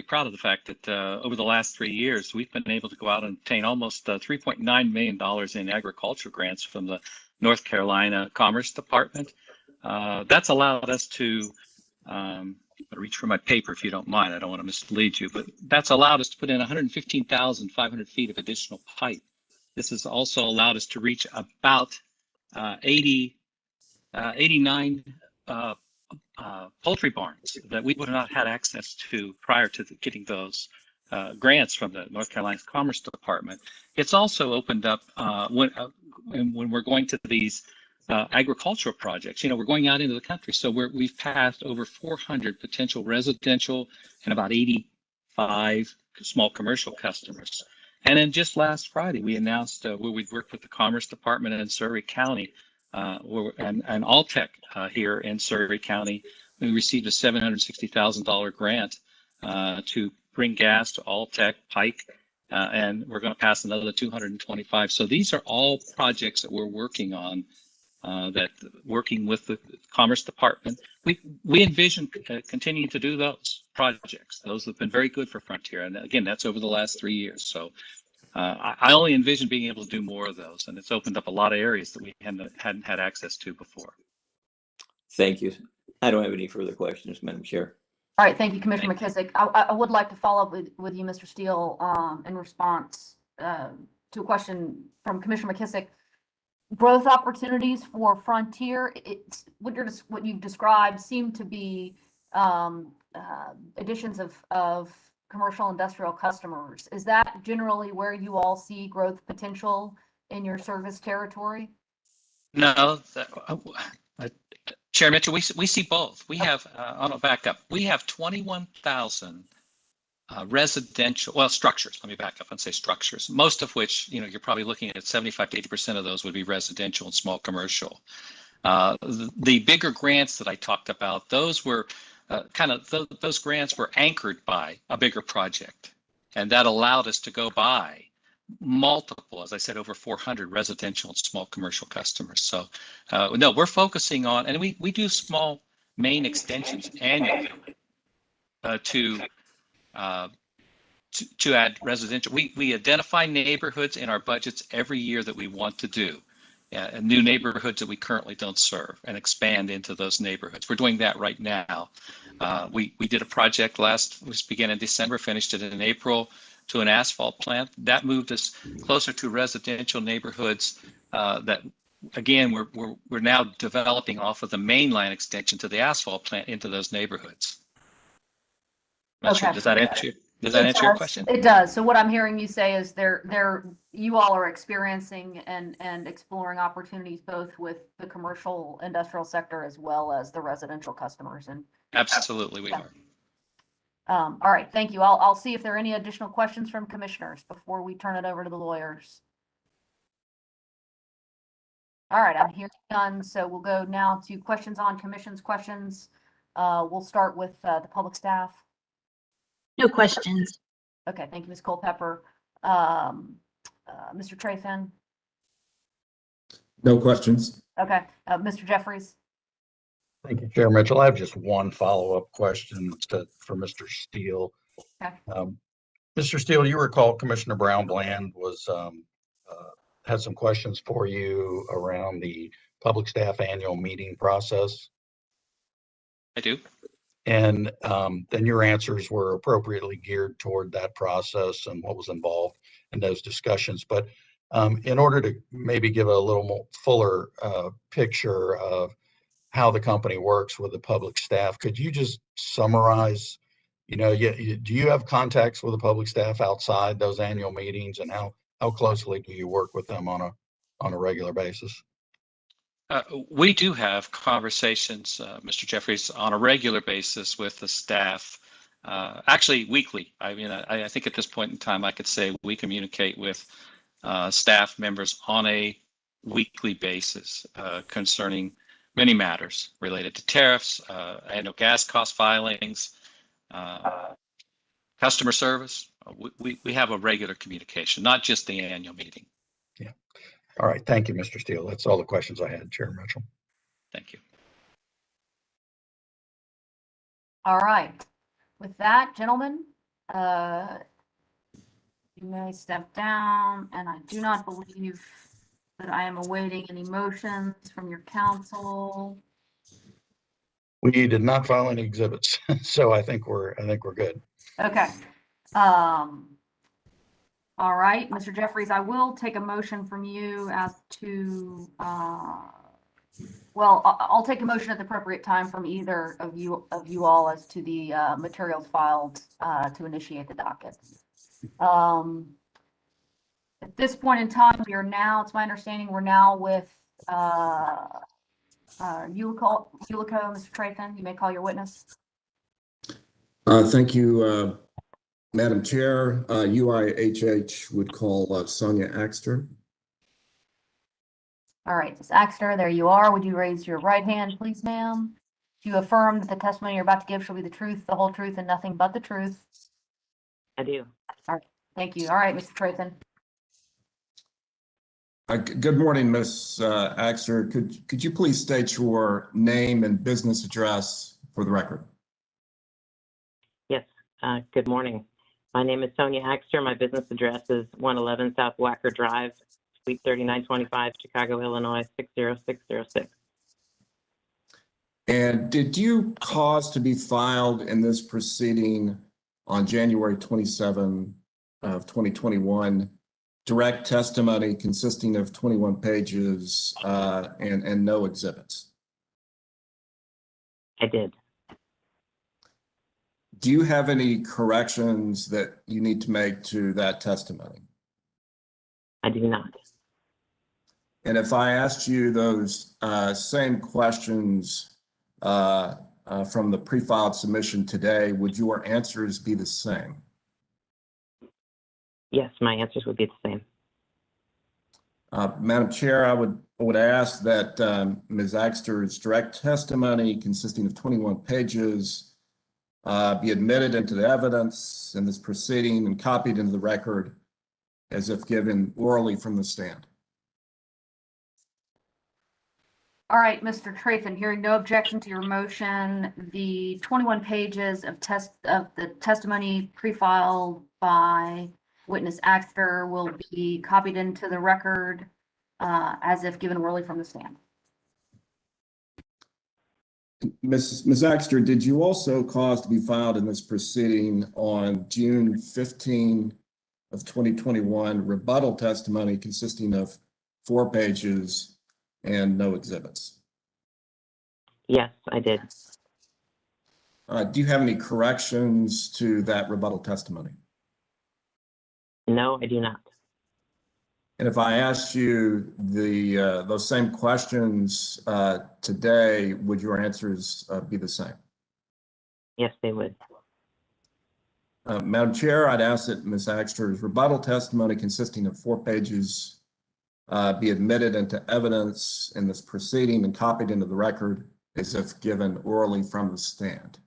proud of the fact that over the last 3 years, we've been able to go out and obtain almost $3.9 million in agriculture grants from the North Carolina Commerce Department. That's allowed us to reach for my paper, if you don't mind. I don't want to mislead you, but that's allowed us to put in 115,500 feet of additional pipe. This has also allowed us to reach about 89 poultry barns that we would have not had access to prior to getting those grants from the North Carolina Commerce Department. It's also opened up when we're going to these agricultural projects. We're going out into the country, so we've passed over 400 potential residential and about 85 small commercial customers. And then just last Friday, we announced where we'd worked with the Commerce Department in Surrey County and Alltech here in Surrey County we received a $760,000 grant to bring gas to Alltech Pike, and we're going to pass another 225. So these are all projects that we're working on, that working with the Commerce Department. We envision continuing to do those projects. Those have been very good for Frontier, and again, that's over the last 3 years. So I only envision being able to do more of those, and it's opened up a lot of areas that we hadn't had access to before. Thank you. I don't have any further questions, Madam Chair. All right, thank you, Commissioner McKissick. I would like to follow up with you, Mr. Steele, in response to a question from Commissioner McKissick. Growth opportunities for Frontier, it's what you've described seem to be additions of commercial industrial customers. Is that generally where you all see growth potential in your service territory? No, Chair Mitchell, we see both. We have, on a backup, we have 21,000 residential, well, structures. Let me back up and say structures, most of which, you're probably looking at 75 to 80% of those would be residential and small commercial. The bigger grants that I talked about, those were those grants were anchored by a bigger project. And that allowed us to go buy multiple, as I said, over 400 residential and small commercial customers. So no, we're focusing on, and we do small main extensions annually to add residential. We identify neighborhoods in our budgets every year that we want to do, new neighborhoods that we currently don't serve, and expand into those neighborhoods. We're doing that right now. We did a project which began in December, finished it in April, to an asphalt plant. That moved us closer to residential neighborhoods that, again, we're now developing off of the main line extension to the asphalt plant into those neighborhoods. Okay. Does that answer your question? It does. So what I'm hearing you say is you all are experiencing and exploring opportunities both with the commercial industrial sector as well as the residential customers. And absolutely, we are. All right, thank you. I'll see if there are any additional questions from commissioners before we turn it over to the lawyers. All right, I'm hearing none, so we'll go now to questions on commission's questions. We'll start with the public staff. No questions. Okay, thank you, Ms. Culpepper. Mr. Trefin? No questions. Okay, Mr. Jeffries? Thank you, Chair Mitchell. I have just one follow-up question for Mr. Steele. Okay. Mr. Steele, you recall Commissioner Brown-Bland had some questions for you around the public staff annual meeting process. I do. And then your answers were appropriately geared toward that process and what was involved in those discussions. But in order to maybe give a little more fuller picture of how the company works with the public staff, could you just summarize, do you have contacts with the public staff outside those annual meetings, and how closely do you work with them on a regular basis? We do have conversations, Mr. Jeffries, on a regular basis with the staff, actually weekly. I mean, I think at this point in time, I could say we communicate with staff members on a weekly basis concerning many matters related to tariffs, annual gas cost filings, customer service. We have a regular communication, not just the annual meeting. Yeah. All right. Thank you, Mr. Steele. That's all the questions I had, Chair Mitchell. Thank you. All right. With that, gentlemen, you may step down, and I do not believe that I am awaiting any motions from your counsel. We did not file any exhibits, so I think we're good. Okay. All right, Mr. Jeffries, I will take a motion from you as to, I'll take a motion at the appropriate time from either of you all as to the materials filed to initiate the docket. At this point in time, it's my understanding, we're now with Ullico, Mr. Trefin. You may call your witness. Thank you, Madam Chair. UIHH would call Sonia Axter. All right, Ms. Axter, there you are. Would you raise your right hand, please, ma'am? Do you affirm that the testimony you're about to give shall be the truth, the whole truth, and nothing but the truth? I do. Thank you. All right, Mr. Tratham. Good morning, Ms. Axter. Could you please state your name and business address for the record? Yes. Good morning. My name is Sonia Axter. My business address is 111 South Wacker Drive, Suite 3925, Chicago, Illinois, 60606. And did you cause to be filed in this proceeding on January 27 of 2021 direct testimony consisting of 21 pages and no exhibits? I did. Do you have any corrections that you need to make to that testimony? I do not. And if I asked you those same questions from the pre-filed submission today, would your answers be the same? Yes, my answers would be the same. Madam Chair, I would ask that Ms. Axter's direct testimony consisting of 21 pages be admitted into the evidence in this proceeding and copied into the record as if given orally from the stand. All right, Mr. Tratham, hearing no objection to your motion, the 21 pages of the testimony pre-filed by witness Axter will be copied into the record as if given orally from the stand. Ms. Axter, did you also cause to be filed in this proceeding on June 15 of 2021 rebuttal testimony consisting of 4 pages and no exhibits? Yes, I did. Do you have any corrections to that rebuttal testimony? No, I do not. And if I asked you those same questions today, would your answers be the same? Yes, they would. Madam Chair, I'd ask that Ms. Axter's rebuttal testimony consisting of 4 pages be admitted into evidence in this proceeding and copied into the record as if given orally from the stand.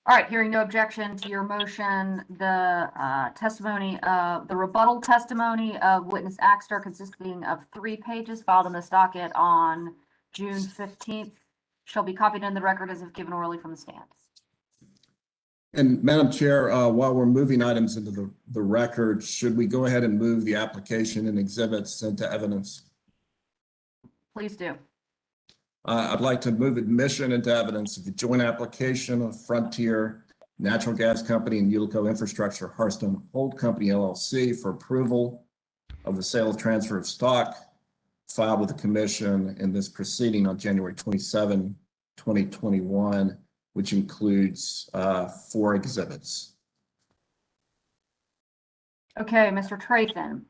All right, hearing no objection to your motion, the the rebuttal testimony of witness Axter consisting of 3 pages filed in this docket on June 15th shall be copied in the record as if given orally from the stand. And Madam Chair, while we're moving items into the record, should we go ahead and move the application and exhibits into evidence? Please do. I'd like to move admission into evidence of the joint application of Frontier Natural Gas Company and Ullico Infrastructure Hearthstone Holdco Company LLC for approval of the sale of transfer of stock filed with the Commission in this proceeding on January 27, 2021, which includes 4 exhibits. Okay, Mr. Tratham,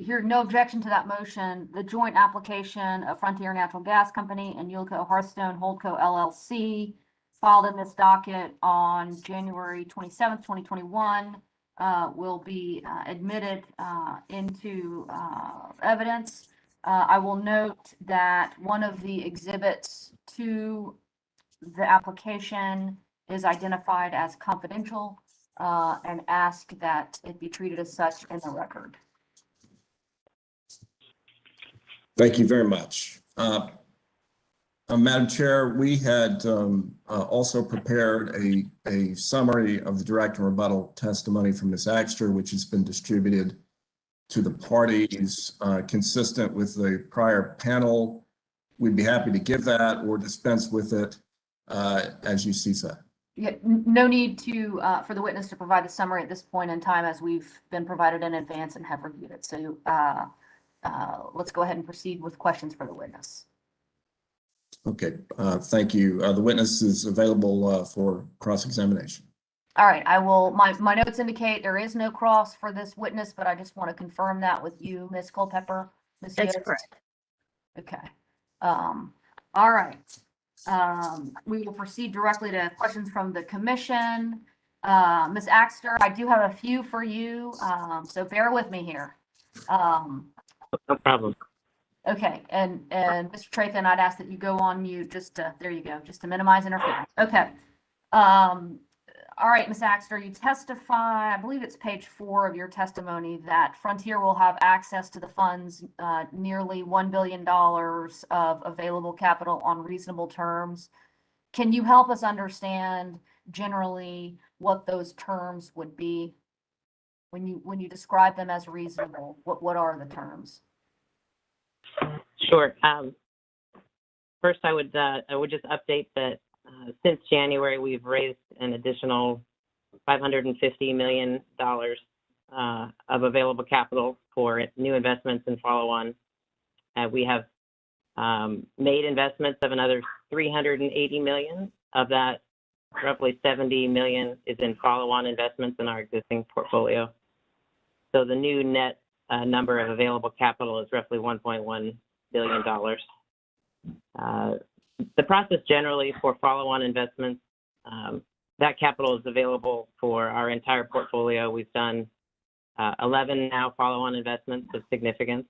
hearing no objection to that motion, the joint application of Frontier Natural Gas Company and Ullico Hearthstone Holdco LLC filed in this docket on January 27th, 2021 will be admitted into evidence. I will note that one of the exhibits to the application is identified as confidential and ask that it be treated as such in the record. Thank you very much. Madam Chair, we had also prepared a summary of the direct and rebuttal testimony from Ms. Axter, which has been distributed to the parties consistent with the prior panel. We'd be happy to give that or dispense with it as you see fit. Yeah, no need to for the witness to provide the summary at this point in time, as we've been provided in advance and have reviewed it. So let's go ahead and proceed with questions for the witness. Okay, thank you. The witness is available for cross-examination. All right, I will, my notes indicate there is no cross for this witness, but I just want to confirm that with you, Ms. Culpepper. Ms. That's Yost? correct. Okay. All right. We will proceed directly to questions from the commission. Ms. Axter, I do have a few for you, so bear with me here. No problem. Okay, and Mr. Tratham, I'd ask that you go on mute there you go, just to minimize interference. Okay. All right, Ms. Axter, you testify, I believe it's page 4 of your testimony, that Frontier will have access to the funds, nearly $1 billion of available capital on reasonable terms. Can you help us understand generally what those terms would be? When you describe them as reasonable, what are the terms? Sure. First, I would just update that since January, we've raised an additional $550 million of available capital for new investments and follow-on. We have made investments of another $380 million. Of that, roughly $70 million is in follow-on investments in our existing portfolio. So the new net number of available capital is roughly $1.1 billion. The process generally for follow-on investments, that capital is available for our entire portfolio. We've done 11 now follow-on investments of significance.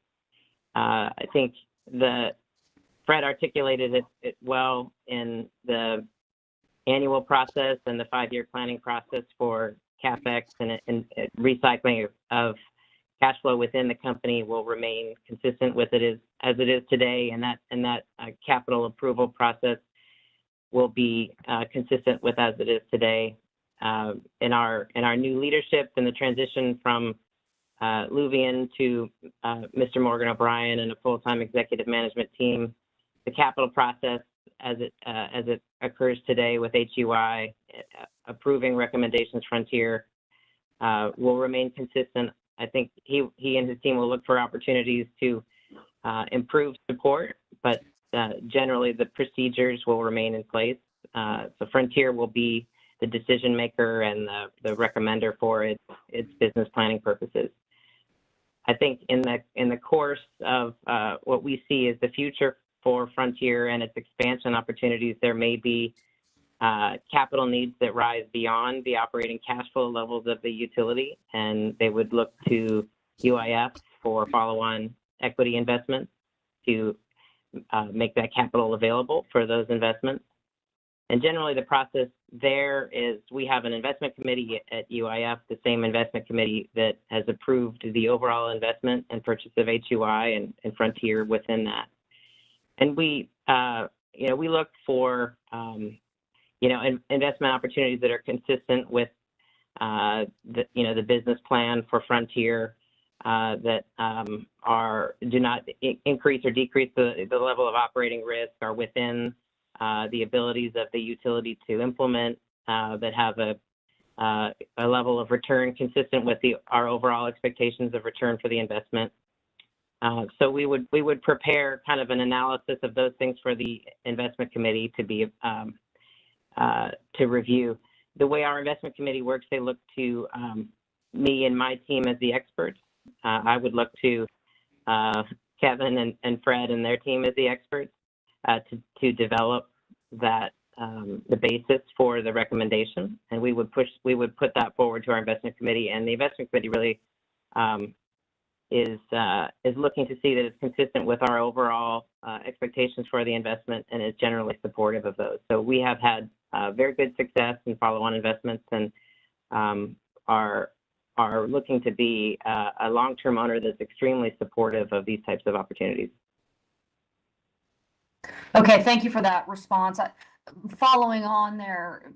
I think Fred articulated it well in the annual process and the 5-year planning process for CapEx, and recycling of cash flow within the company will remain consistent with as it is today, and that capital approval process will be consistent with as it is today. In our new leadership and the transition from Luvian to Mr. Morgan O'Brien and a full-time executive management team, the capital process as it occurs today with HUI approving recommendations Frontier will remain consistent. I think he and his team will look for opportunities to improve support, but generally the procedures will remain in place. So Frontier will be the decision maker and the recommender for its business planning purposes. I think in the course of what we see as the future for Frontier and its expansion opportunities, there may be capital needs that rise beyond the operating cash flow levels of the utility, and they would look to UIF for follow-on equity investments to make that capital available for those investments. And generally the process there is we have an investment committee at UIF, the same investment committee that has approved the overall investment and purchase of HUI and Frontier within that. And we look for investment opportunities that are consistent with the business plan for Frontier, that do not increase or decrease the level of operating risk, are within the abilities of the utility to implement, that have a level of return consistent with our overall expectations of return for the investment. So we would prepare kind of an analysis of those things for the investment committee to be to review. The way our investment committee works, they look to me and my team as the experts. I would look to Kevin and Fred and their team as the experts to develop that the basis for the recommendation, and we would put that forward to our investment committee, and the investment committee really is looking to see that it's consistent with our overall expectations for the investment and is generally supportive of those. So we have had very good success in follow-on investments, and are looking to be a long-term owner that's extremely supportive of these types of opportunities. Okay, thank you for that response. Following on there,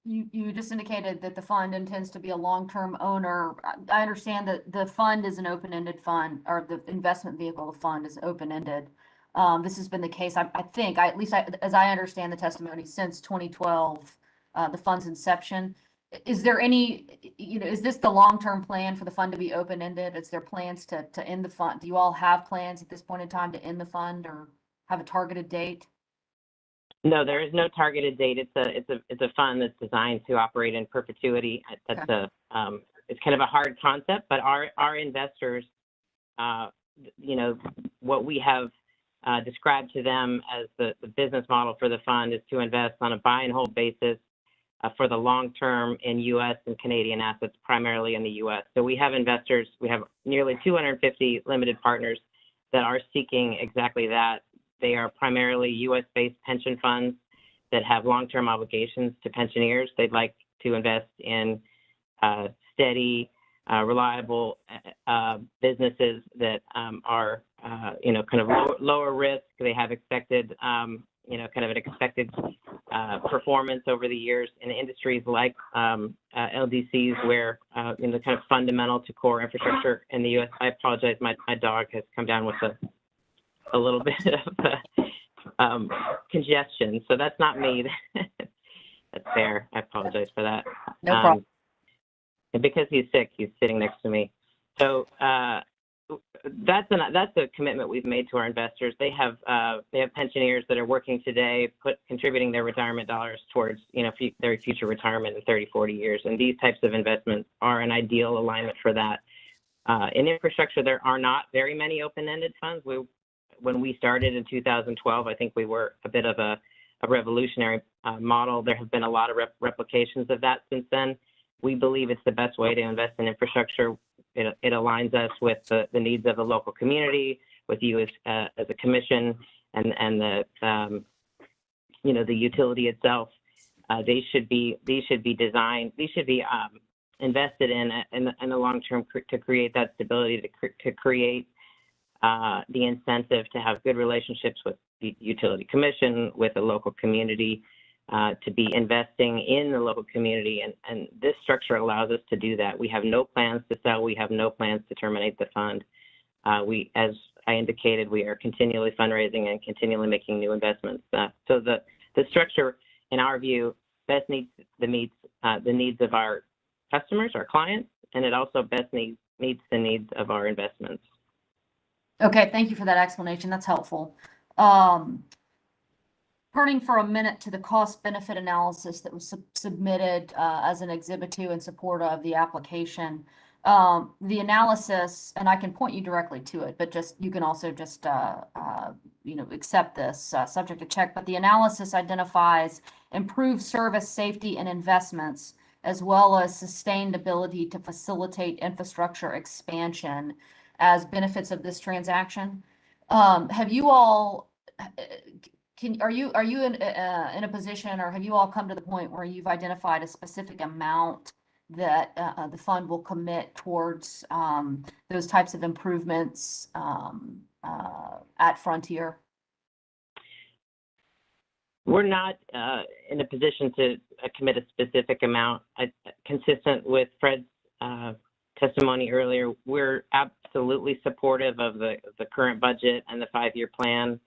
you just indicated that the fund intends to be a long-term owner. I understand that the fund is an open-ended fund, or the investment vehicle of the fund is open-ended. This has been the case, I think, as I understand the testimony, since 2012, the fund's inception. Is there any, is this the long-term plan for the fund to be open-ended? Is there plans to end the fund? Do you all have plans at this point in time to end the fund or have a targeted date? No, there is no targeted date. It's a fund that's designed to operate in perpetuity. That's it's kind of a hard concept, but our investors, what we have described to them as the business model for the fund is to invest on a buy and hold basis for the long term in U.S. and Canadian assets, primarily in the U.S. So we have investors. We have nearly 250 limited partners that are seeking exactly that. They are primarily U.S.-based pension funds that have long-term obligations to pensioners. They'd like to invest in steady, reliable businesses that are, kind of lower risk. They have expected, kind of an expected performance over the years in industries like LDCs, where, kind of fundamental to core infrastructure in the U.S. I apologize, my dog has come down with a little bit of congestion, so that's not me. That's fair. I apologize for that. No problem. And because he's sick, he's sitting next to me. So that's a commitment we've made to our investors. They have pensioners that are working today, contributing their retirement dollars towards their future retirement in 30, 40 years. And these types of investments are an ideal alignment for that. In infrastructure, there are not very many open-ended funds. When we started in 2012, I think we were a bit of a revolutionary model. There have been a lot of replications of that since then. We believe it's the best way to invest in infrastructure. It aligns us with the needs of the local community, with you as a commission, and the the utility itself. These should be designed. These should be invested in the long term to create that stability, to create the incentive to have good relationships with the utility commission, with the local community, to be investing in the local community. And this structure allows us to do that. We have no plans to sell. We have no plans to terminate the fund. As I indicated, we are continually fundraising and continually making new investments. So the structure, in our view, best meets the needs of our customers, our clients, and it also best meets the needs of our investments. Okay, thank you for that explanation. That's helpful. Turning for a minute to the cost-benefit analysis that was submitted as an Exhibit 2 in support of the application. The analysis, and I can point you directly to it, but you can also just accept this subject to check. But the analysis identifies improved service, safety, and investments, as well as sustained ability to facilitate infrastructure expansion as benefits of this transaction. Have you all? Are you in a position, or have you all come to the point where you've identified a specific amount that the fund will commit towards those types of improvements at Frontier? We're not in a position to commit a specific amount. Consistent with Fred's testimony earlier, we're absolutely supportive of the current budget and the 5-year plan.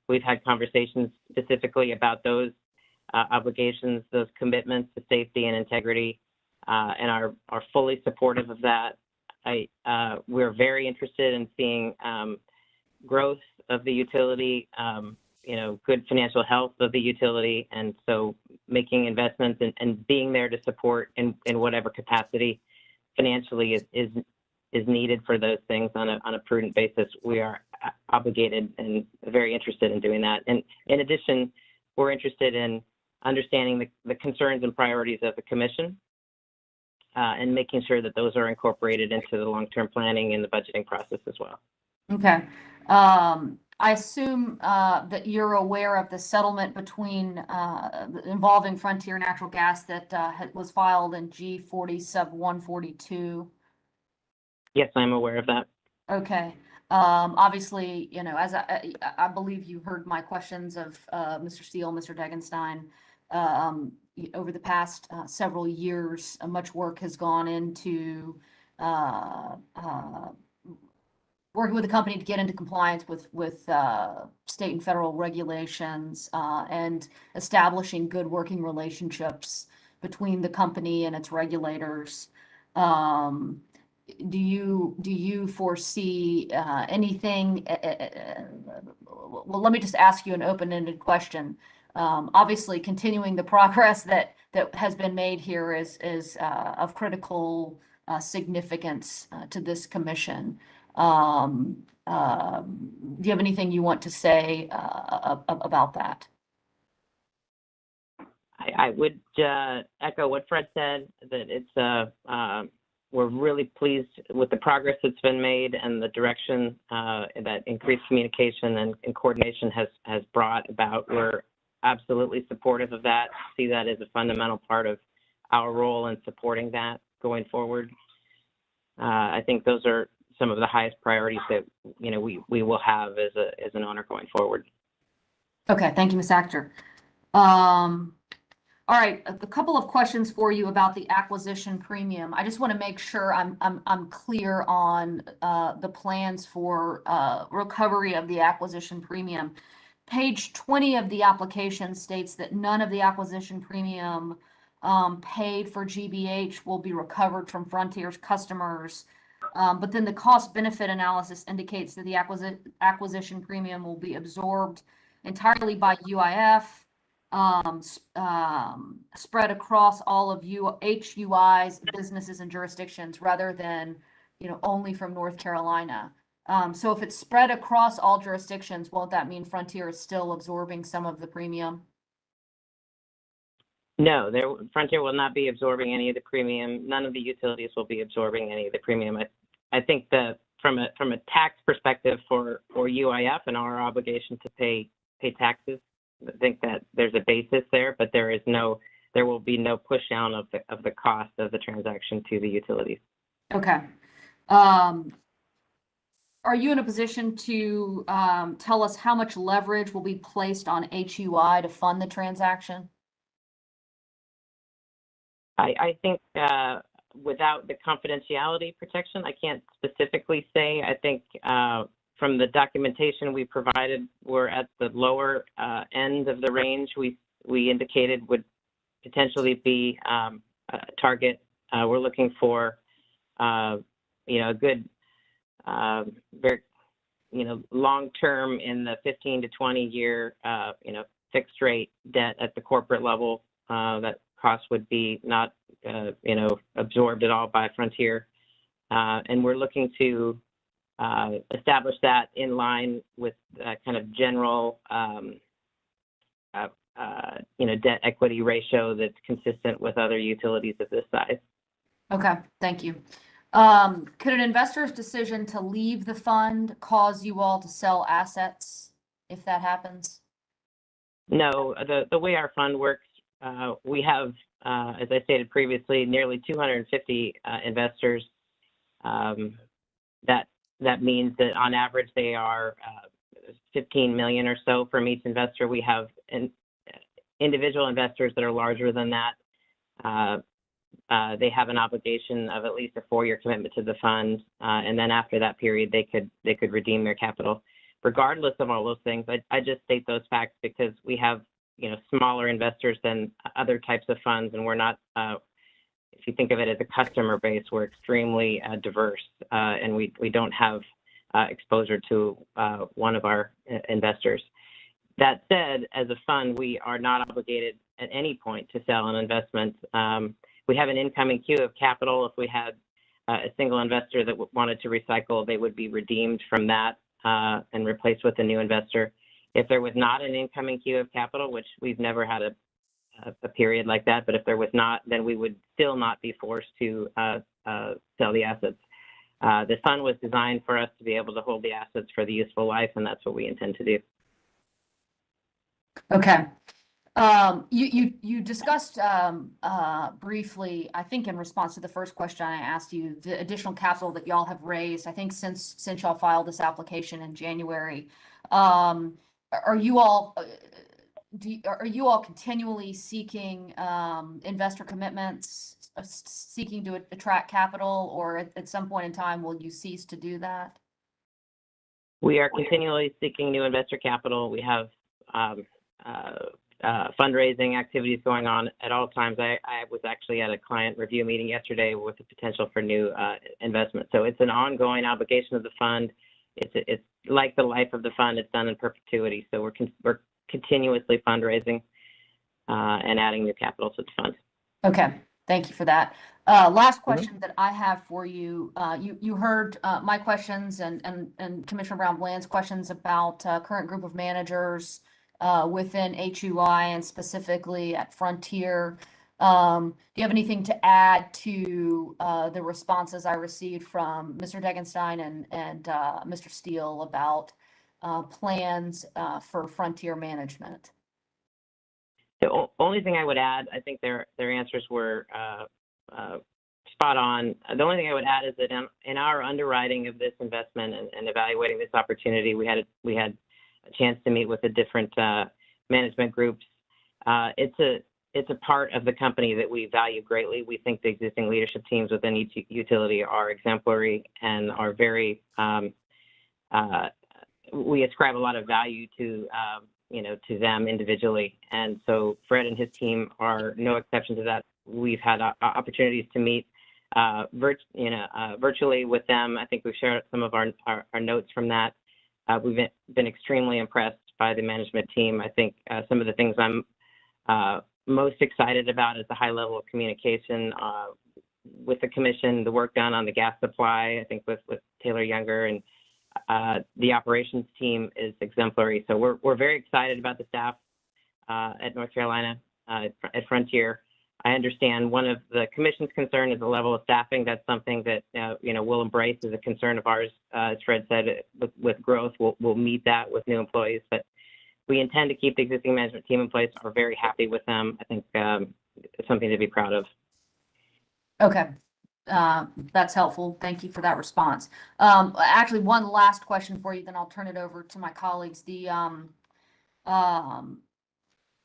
We've had conversations specifically about those obligations, those commitments to safety and integrity, and are fully supportive of that. We're very interested in seeing growth of the utility, good financial health of the utility, and so making investments and being there to support in whatever capacity financially is needed for those things on a prudent basis. We are obligated and very interested in doing that. And in addition, we're interested in understanding the concerns and priorities of the commission and making sure that those are incorporated into the long-term planning and the budgeting process as well. Okay. I assume that you're aware of the settlement involving Frontier Natural Gas that was filed in G-40 sub 142. Yes, I'm aware of that. Okay. Obviously, as I believe you heard my questions of Mr. Steele, Mr. Degenstein, over the past several years, much work has gone into working with the company to get into compliance with state and federal regulations and establishing good working relationships between the company and its regulators. Do you foresee anything? Well, let me just ask you an open-ended question. Obviously, continuing the progress that has been made here is of critical significance to this commission. Do you have anything you want to say about that? I would echo what Fred said, that it's we're really pleased with the progress that's been made and the direction that increased communication and coordination has brought about. We're absolutely supportive of that, see that as a fundamental part of our role in supporting that going forward. I think those are some of the highest priorities that we will have as an owner going forward. Okay, thank you, Ms. Actor. All right, a couple of questions for you about the acquisition premium. I just want to make sure I'm clear on the plans for recovery of the acquisition premium. Page 20 of the application states that none of the acquisition premium paid for GBH will be recovered from Frontier's customers. But then the cost benefit analysis indicates that the acquisition premium will be absorbed entirely by UIF, spread across all of HUI's businesses and jurisdictions rather than, only from North Carolina. So if it's spread across all jurisdictions, won't that mean Frontier is still absorbing some of the premium? No, Frontier will not be absorbing any of the premium. None of the utilities will be absorbing any of the premium. I think that from a tax perspective for UIF and our obligation to pay taxes, I think that there's a basis there, but there will be no push down of the cost of the transaction to the utilities. Okay. Are you in a position to tell us how much leverage will be placed on HUI to fund the transaction? I think without the confidentiality protection, I can't specifically say. I think from the documentation we provided, we're at the lower end of the range we indicated would potentially be a target. We're looking for a good, very long term in the 15 to 20 year fixed rate debt at the corporate level. That cost would be not absorbed at all by Frontier, and we're looking to establish that in line with kind of general debt equity ratio that's consistent with other utilities of this size. Okay, thank you. Could an investor's decision to leave the fund cause you all to sell assets if that happens? No, the way our fund works, we have, as I stated previously, nearly 250 investors. That means that on average they are 15 million or so from each investor. We have individual investors that are larger than that. They have an obligation of at least a 4-year commitment to the fund, and then after that period, they could redeem their capital. Regardless of all those things, I just state those facts because we have smaller investors than other types of funds, and we're not. If you think of it as a customer base, we're extremely diverse, and we don't have exposure to one of our investors. That said, as a fund, we are not obligated at any point to sell an investment. We have an incoming queue of capital. If we had a single investor that wanted to recycle, they would be redeemed from that and replaced with a new investor. If there was not an incoming queue of capital, which we've never had a period like that, but if there was not, then we would still not be forced to sell the assets. The fund was designed for us to be able to hold the assets for the useful life, and that's what we intend to do. Okay. You discussed briefly, I think in response to the first question I asked you, the additional capital that y'all have raised, I think since y'all filed this application in January. Are you all continually seeking investor commitments, seeking to attract capital, or at some point in time will you cease to do that? We are continually seeking new investor capital. We have fundraising activities going on at all times. I was actually at a client review meeting yesterday with the potential for new investment. So it's an ongoing obligation of the fund. It's like the life of the fund. It's done in perpetuity. So we're continuously fundraising and adding new capital to the fund. Okay, thank you for that. Last question that I have for you. You heard my questions and Commissioner Brown-Bland's questions about current group of managers within HUI and specifically at Frontier. Do you have anything to add to the responses I received from Mr. Degenstein and Mr. Steele about plans for Frontier management? The only thing I would add, I think their answers were spot on. The only thing I would add is that in our underwriting of this investment and evaluating this opportunity, we had a chance to meet with the different management groups. It's a part of the company that we value greatly. We think the existing leadership teams within each utility are exemplary and are very. We ascribe a lot of value to to them individually, and so Fred and his team are no exception to that. We've had opportunities to meet virtually with them. I think we've shared some of our notes from that. We've been extremely impressed by the management team. I think some of the things I'm most excited about is the high level of communication with the commission, the work done on the gas supply, I think with Taylor Younger, and the operations team is exemplary. So we're very excited about the staff at North Carolina, at Frontier. I understand one of the commission's concern is the level of staffing. That's something that we'll embrace as a concern of ours. As Fred said, with growth, we'll meet that with new employees. But we intend to keep the existing management team in place. We're very happy with them. I think it's something to be proud of. Okay. That's helpful. Thank you for that response. Actually, one last question for you, then I'll turn it over to my colleagues.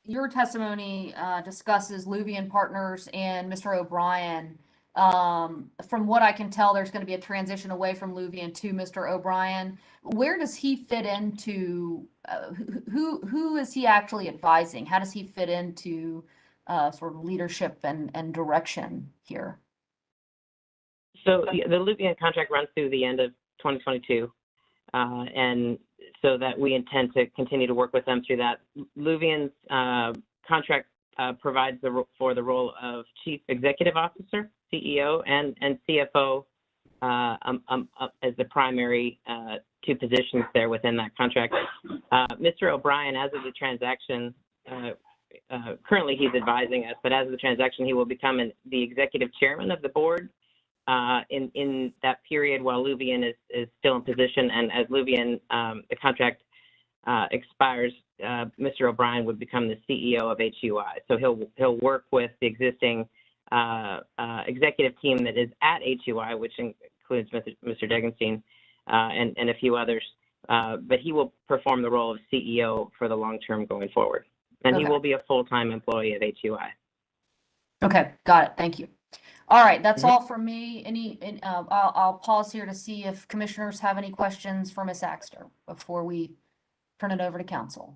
Your testimony discusses Luvian Partners and Mr. O'Brien. From what I can tell, there's going to be a transition away from Luvian to Mr. O'Brien. Where does he fit into? Who is he actually advising? How does he fit into sort of leadership and direction here? So the Luvian contract runs through the end of 2022, and so that we intend to continue to work with them through that. Luvian's contract provides for the role of Chief Executive Officer, CEO, and CFO as the primary two positions there within that contract. Mr. O'Brien, as of the transaction, currently he's advising us, but as of the transaction, he will become the executive chairman of the board in that period while Luvian is still in position. And as Luvian, the contract expires, Mr. O'Brien would become the CEO of HUI. So he'll work with the existing executive team that is at HUI, which includes Mr. Degenstein and a few others. But he will perform the role of CEO for the long term going forward. And he will be a full-time employee of HUI. Okay, got it. Thank you. All right, that's all from me. I'll pause here to see if commissioners have any questions for Ms. Axter before we turn it over to council.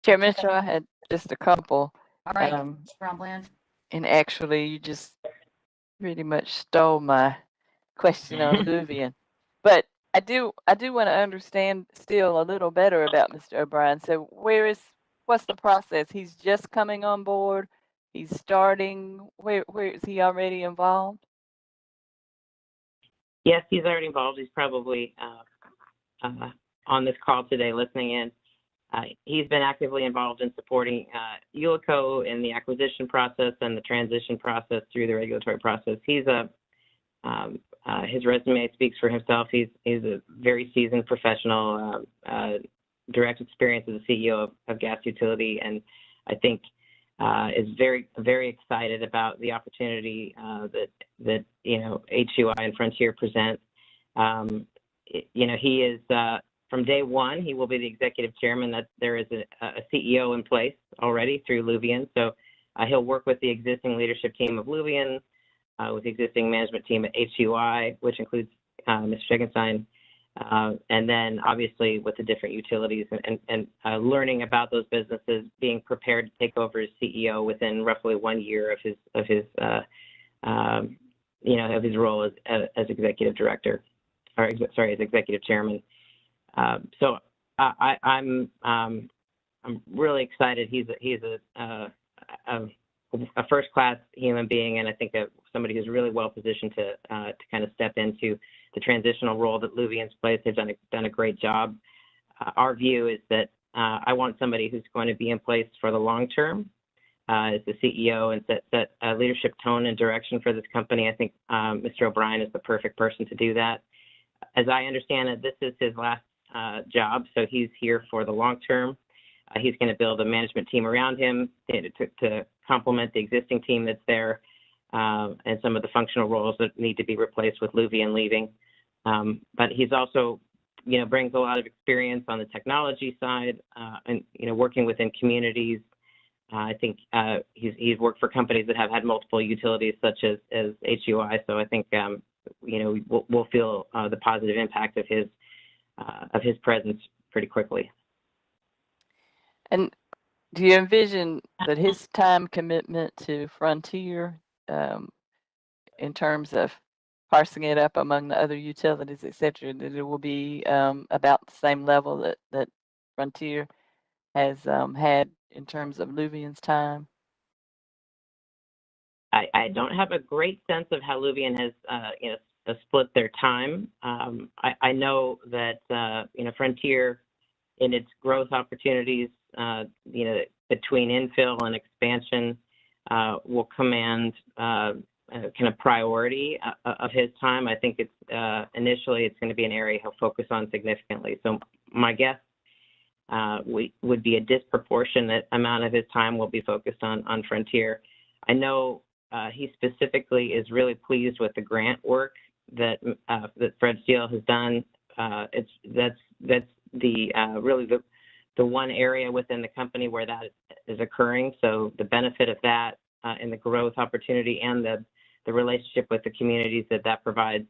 Chair Mitchell, I had just a couple. All right, Brown Bland. And actually, you just pretty much stole my question on Luvian. But I do want to understand still a little better about Mr. O'Brien. So what's the process? He's just coming on board. He's starting. Where is he already involved? Yes, he's already involved. He's probably on this call today listening in. He's been actively involved in supporting Ullico in the acquisition process and the transition process through the regulatory process. He's his resume speaks for himself. He's a very seasoned professional, direct experience as a CEO of gas utility, and I think is very, very excited about the opportunity that HUI and Frontier present. He is from day one. He will be the executive chairman. That there is a CEO in place already through Luvian, so he'll work with the existing leadership team of Luvian, with the existing management team at HUI, which includes Mr. Degenstein, and then obviously with the different utilities and learning about those businesses, being prepared to take over as CEO within roughly 1 year of his role as executive director, or as executive chairman. So I'm really excited. He's a first-class human being, and I think that somebody who's really well positioned to kind of step into the transitional role that Luvian's plays. They've done a great job. Our view is that I want somebody who's going to be in place for the long term, as the CEO and set a leadership tone and direction for this company. I think Mr. O'Brien is the perfect person to do that. As I understand it, this is his last job, so he's here for the long term. He's going to build a management team around him to complement the existing team that's there, and some of the functional roles that need to be replaced with Luvian leaving. But he's also, brings a lot of experience on the technology side, and working within communities. I think he's worked for companies that have had multiple utilities, such as HUI. So I think we'll feel the positive impact of his presence pretty quickly. And do you envision that his time commitment to Frontier, in terms of parsing it up among the other utilities, et cetera, that it will be about the same level that Frontier has had in terms of Luvian's time? I don't have a great sense of how Luvian has split their time. I know that Frontier, in its growth opportunities, between infill and expansion, will command kind of priority of his time. I think it's initially it's going to be an area he'll focus on significantly. So my guess would be a disproportionate amount of his time will be focused on Frontier. I know he specifically is really pleased with the grant work that Fred Steele has done. That's the really the one area within the company where that is occurring. So the benefit of that and the growth opportunity and the relationship with the communities that provides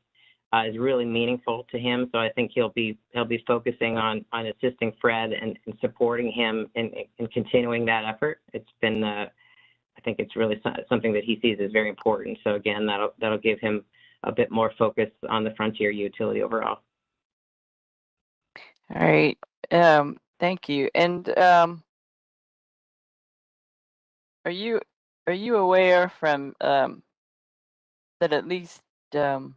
is really meaningful to him. So I think he'll be focusing on assisting Fred and supporting him in continuing that effort. It's been I think it's really something that he sees as very important. So again, that'll give him a bit more focus on the Frontier utility overall. All right. Thank you. And are you aware from that at least and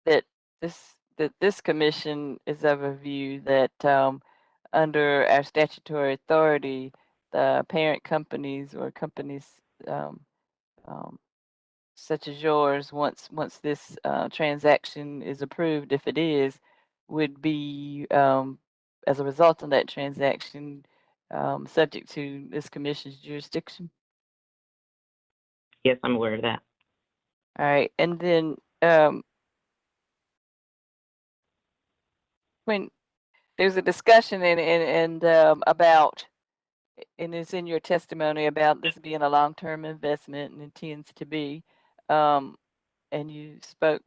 that this commission is of a view that under our statutory authority, the parent companies or companies such as yours, once this transaction is approved, if it is, would be as a result of that transaction subject to this commission's jurisdiction? Yes, I'm aware of that. All right, and then when there's a discussion and about, and it's in your testimony about this being a long-term investment and intends to be, and you spoke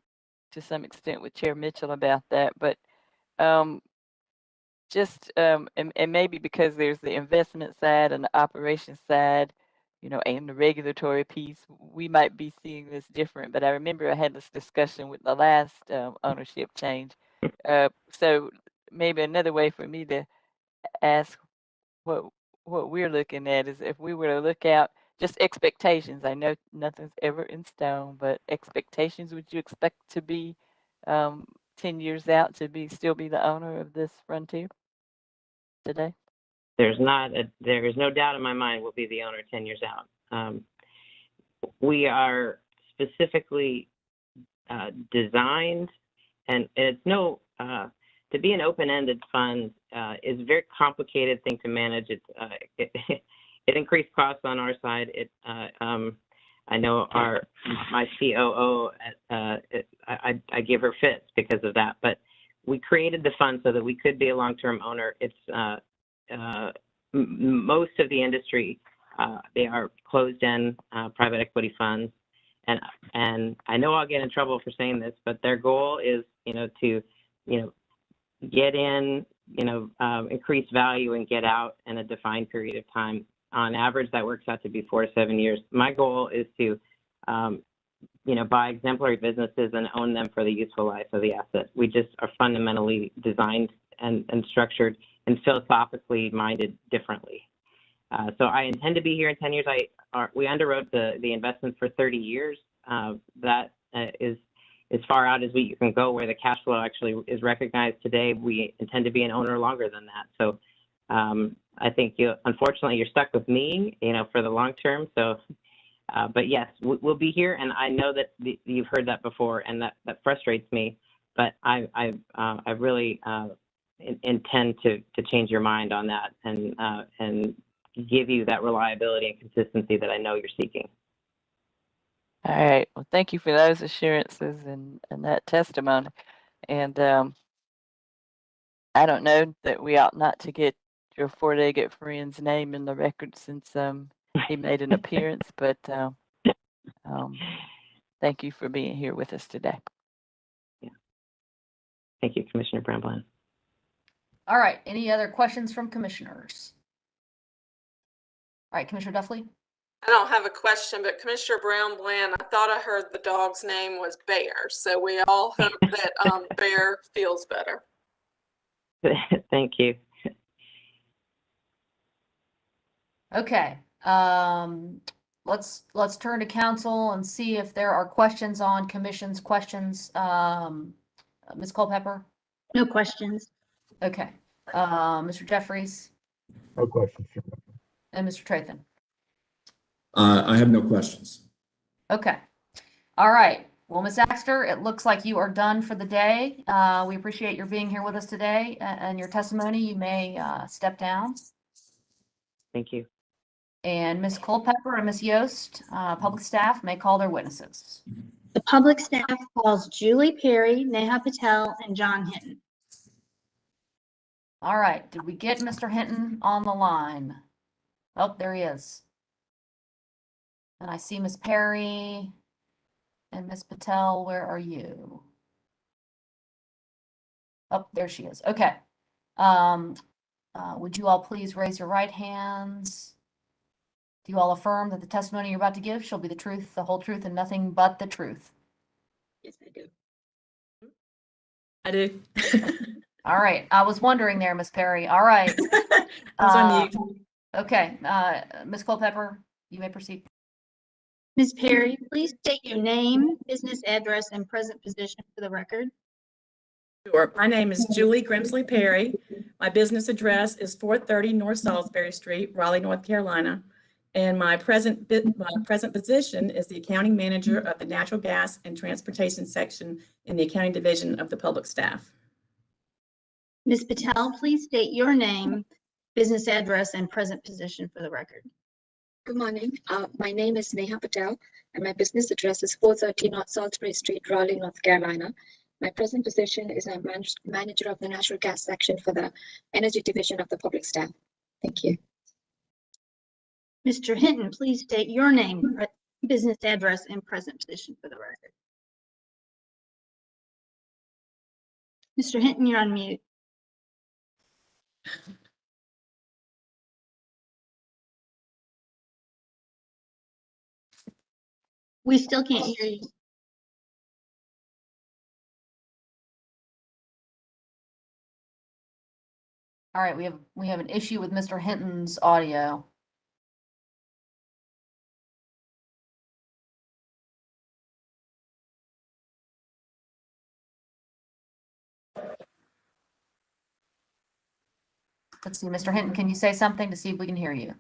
to some extent with Chair Mitchell about that, but just and maybe because there's the investment side and the operations side, and the regulatory piece, we might be seeing this different. But I remember I had this discussion with the last ownership change. So maybe another way for me to ask what we're looking at is if we were to look out just expectations. I know nothing's ever in stone, but expectations, would you expect to be 10 years out to still be the owner of this Frontier today? There is no doubt in my mind we'll be the owner 10 years out. We are specifically designed, and it's to be an open-ended fund is a very complicated thing to manage. It increased costs on our side. I know my COO, I give her fits because of that, but we created the fund so that we could be a long-term owner. It's most of the industry, they are closed-end private equity funds, and I know I'll get in trouble for saying this, but their goal is to get in, increase value and get out in a defined period of time. On average, that works out to be 4 to 7 years. My goal is to, buy exemplary businesses and own them for the useful life of the asset. We just are fundamentally designed and structured and philosophically minded differently. So I intend to be here in 10 years. We underwrote the investment for 30 years. That is as far out as you can go, where the cash flow actually is recognized today. We intend to be an owner longer than that. So I think unfortunately, you're stuck with me, for the long term. So, but yes, we'll be here. And I know that you've heard that before, and that frustrates me. But I really intend to change your mind on that and give you that reliability and consistency that I know you're seeking. All right. Well, thank you for those assurances and that testimony. And I don't know that we ought not to get your four-legged friend's name in the record since he made an appearance, but thank you for being here with us today. Yeah. Thank you, Commissioner Brownblatt. All right, any other questions from commissioners? All right, Commissioner Duffley? I don't have a question, but Commissioner Brownblatt, I thought I heard the dog's name was Bear. So we all hope that Bear feels better. Thank you. Okay, let's turn to council and see if there are questions on commission's questions. Ms. Culpepper? No questions. Okay, Mr. Jeffries No questions. and Mr. Trathan? I have no questions. Okay, all right. Well, Ms. Axter, it looks like you are done for the day. We appreciate your being here with us today and your testimony. You may step down. Thank you. And Ms. Culpepper and Ms. Yost, public staff may call their witnesses. The public staff calls Julie Perry, Neha Patel, and John Hinton. All right, did we get Mr. Hinton on the line? Oh, there he is. And I see Ms. Perry and Ms. Patel. Where are you? Oh, there she is. Okay. Would you all please raise your right hands? Do you all affirm that the testimony you're about to give shall be the truth, the whole truth, and nothing but the truth? Yes, I do. I do. All right. I was wondering there, Ms. Perry. All right. I was on mute. Okay. Ms. Culpepper, you may proceed. Ms. Perry, please state your name, business address, and present position for the record. Sure. My name is Julie Grimsley Perry. My business address is 430 North Salisbury Street, Raleigh, North Carolina. And my present position is the accounting manager of the natural gas and transportation section in the accounting division of the public staff. Ms. Patel, please state your name, business address, and present position for the record. Good morning. My name is Neha Patel, and my business address is 430 North Salisbury Street, Raleigh, North Carolina. My present position is I'm manager of the natural gas section for the energy division of the public staff. Thank you. Mr. Hinton, please state your name, business address, and present position for the record. Mr. Hinton, you're on mute. We still can't hear you. All right, we have an issue with Mr. Hinton's audio. Let's see, Mr. Hinton, can you say something to see if we can hear you?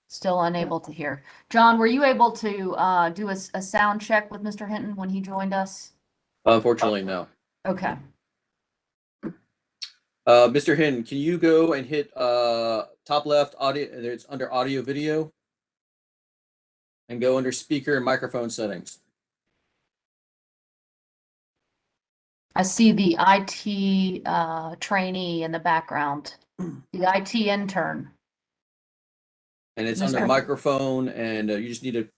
Still unable to hear. John, were you able to do a sound check with Mr. Hinton when he joined us? Unfortunately, no. Okay. Mr. Hinton, can you go and hit top left audio? It's under audio video, and go under speaker and microphone settings. I see the IT trainee in the background, the IT intern. And it's Mr. under microphone, and you just need to.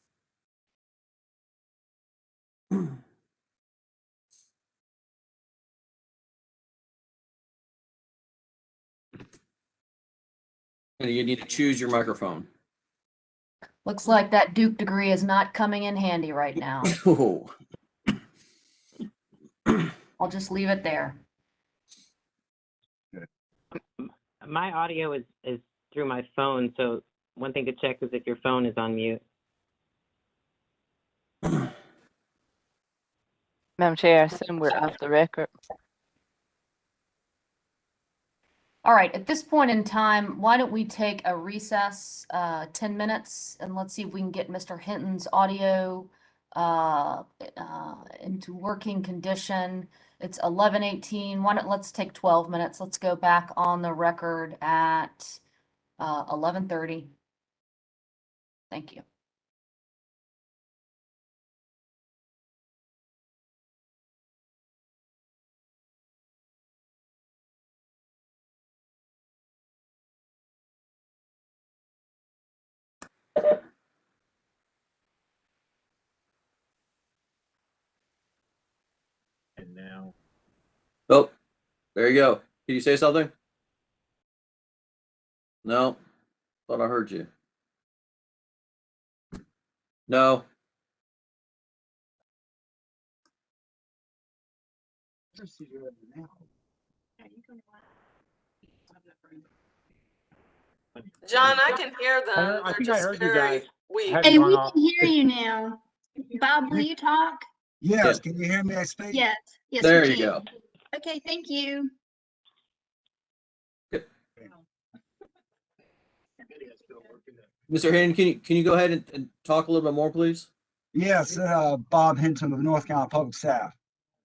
And you need to choose your microphone. Looks like that Duke degree is not coming in handy right now. Oh. I'll just leave it there. My audio is through my phone, so one thing to check is if your phone is on mute. Madam Chair, I assume we're off the record. All right, at this point in time, why don't we take a recess, 10 minutes, and let's see if we can get Mr. Hinton's audio into working condition. It's 11:18. Let's take 12 minutes. Let's go back on the record at 11:30. Thank you. And now. Oh, there you go. Can you say something? No, thought I heard you. No. John, I can hear them. I They're think I just heard you very guys. weak. Hadn't Hey, gone we off. can hear you now. Bob, will you talk? Yes, can you hear me? I speak. Yes, yes, There we you can. go. Okay, thank you. Mr. Hayden, can you go ahead and talk a little bit more, please? Yes, Bob Hinton of North Carolina Public Staff.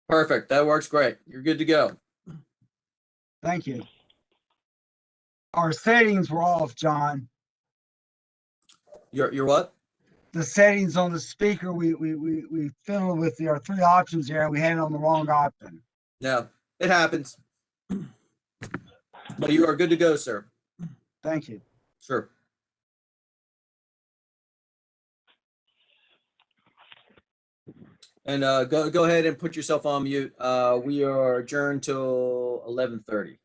Perfect. That works great. You're good to go. Thank you. Our settings were off, John. You're what? The settings on the speaker, we fiddled with our three options here, and we had it on the wrong option. No, it happens. But you are good to go, sir. Thank you. Sure. And go ahead and put yourself on mute. We are adjourned till 11:30.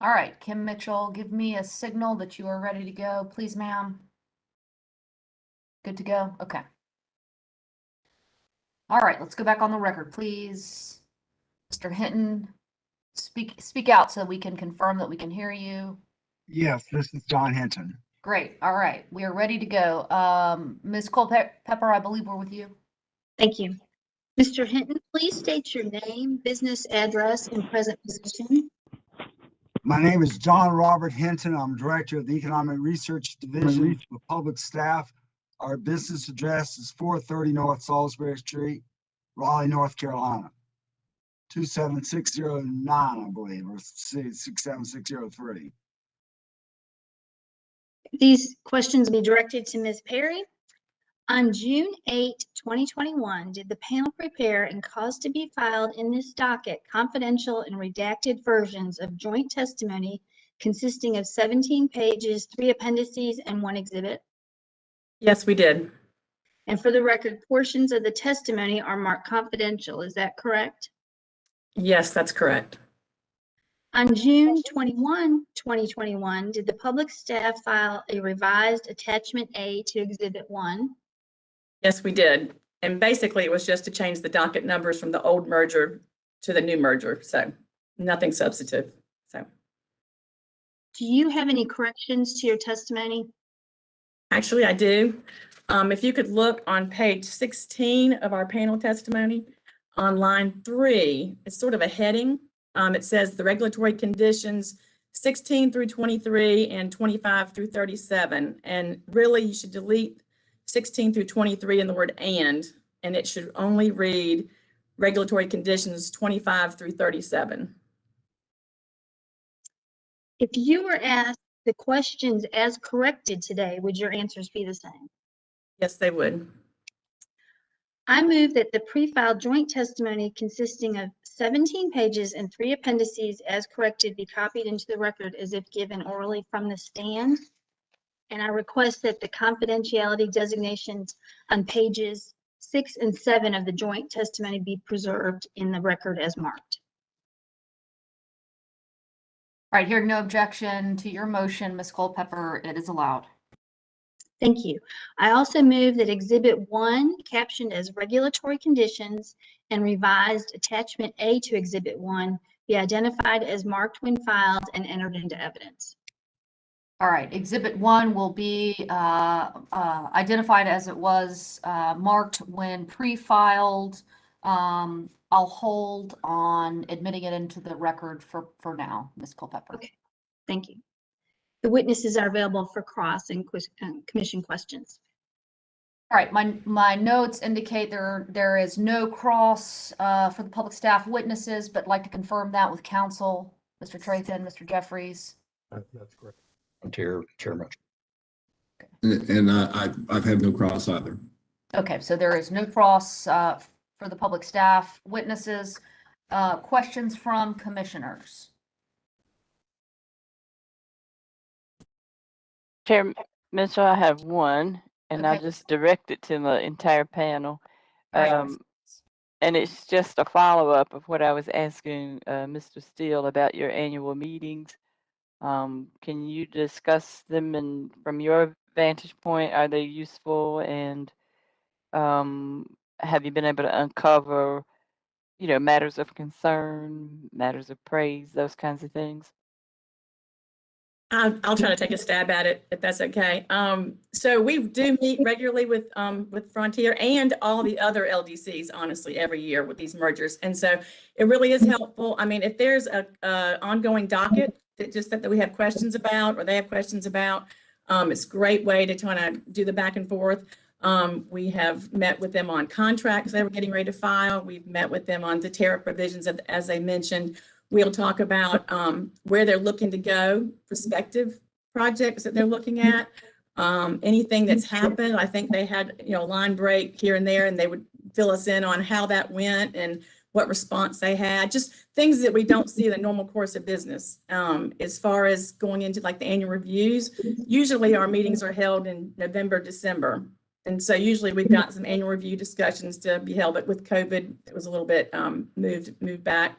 All right, Kim Mitchell, give me a signal that you are ready to go, please, ma'am. Good to go? Okay. All right, let's go back on the record, please. Mr. Hinton, speak out so we can confirm that we can hear you. Yes, this is John Hinton. Great. All right, we are ready to go. Ms. Culpepper, I believe we're with you. Thank you. Mr. Hinton, please state your name, business address, and present position. My name is John Robert Hinton. I'm Director of the Economic Research Division of Public Staff. Our business address is 430 North Salisbury Street, Raleigh, North Carolina. 27609, I believe, or 67603. These questions will be directed to Ms. Perry. On June 8, 2021, did the panel prepare and cause to be filed in this docket confidential and redacted versions of joint testimony consisting of 17 pages, 3 appendices, and 1 exhibit? Yes, we did. And for the record, portions of the testimony are marked confidential. Is that correct? Yes, that's correct. On June 21, 2021, did the public staff file a revised attachment A to Exhibit 1? Yes, we did. And basically, it was just to change the docket numbers from the old merger to the new merger. So nothing substantive. So Do you have any corrections to your testimony? actually, I do. If you could look on page 16 of our panel testimony, on line 3, it's sort of a heading. It says the regulatory conditions 16 through 23 and 25 through 37. And really, you should delete 16 through 23 in the word and it should only read regulatory conditions 25 through 37. If you were asked the questions as corrected today, would your answers be the same? Yes, they would. I move that the pre-filed joint testimony consisting of 17 pages and 3 appendices as corrected be copied into the record as if given orally from the stand. And I request that the confidentiality designations on pages 6 and 7 of the joint testimony be preserved in the record as marked. All right, hearing no objection to your motion, Ms. Culpepper, it is allowed. Thank you. I also move that Exhibit 1, captioned as regulatory conditions and revised attachment A to Exhibit 1, be identified as marked when filed and entered into evidence. All right, Exhibit 1 will be identified as it was marked when pre-filed. I'll hold on admitting it into the record for now, Ms. Culpepper. Okay, thank you. The witnesses are available for cross and commission questions. All right, my notes indicate there is no cross for the public staff witnesses, but I'd like to confirm that with counsel, Mr. Trayton, Mr. Jeffries. That's correct. Chairman. And I've had no cross either. Okay, so there is no cross for the public staff witnesses. Questions from commissioners? Chair Mitchell, I have one, and I'll Okay. just direct it to the entire panel. All right. And it's just a follow-up of what I was asking Mr. Steele about your annual meetings. Can you discuss them, and from your vantage point, are they useful, and have you been able to uncover, matters of concern, matters of praise, those kinds of things? I'll try to take a stab at it if that's okay. So we do meet regularly with Frontier and all the other LDCs, honestly, every year with these mergers. And so it really is helpful. I mean, if there's a ongoing docket that we have questions about, or they have questions about, it's a great way to try to do the back and forth. We have met with them on contracts they were getting ready to file. We've met with them on the tariff provisions, as they mentioned. We'll talk about where they're looking to go, prospective projects that they're looking at, anything that's happened. I think they had, a line break here and there, and they would fill us in on how that went and what response they had, just things that we don't see in the normal course of business. As far as going into like the annual reviews, usually our meetings are held in November, December. And so usually we've got some annual review discussions to be held, but with COVID, it was a little bit moved back.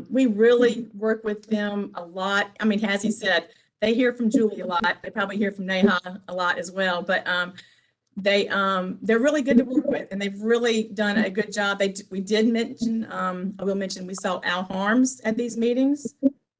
We really work with them a lot. I mean, as he said, they hear from Julie a lot. They probably hear from Neha a lot as well, but they're really good to work with, and they've really done a good job. We did mention, I will mention, we saw Al Harms at these meetings,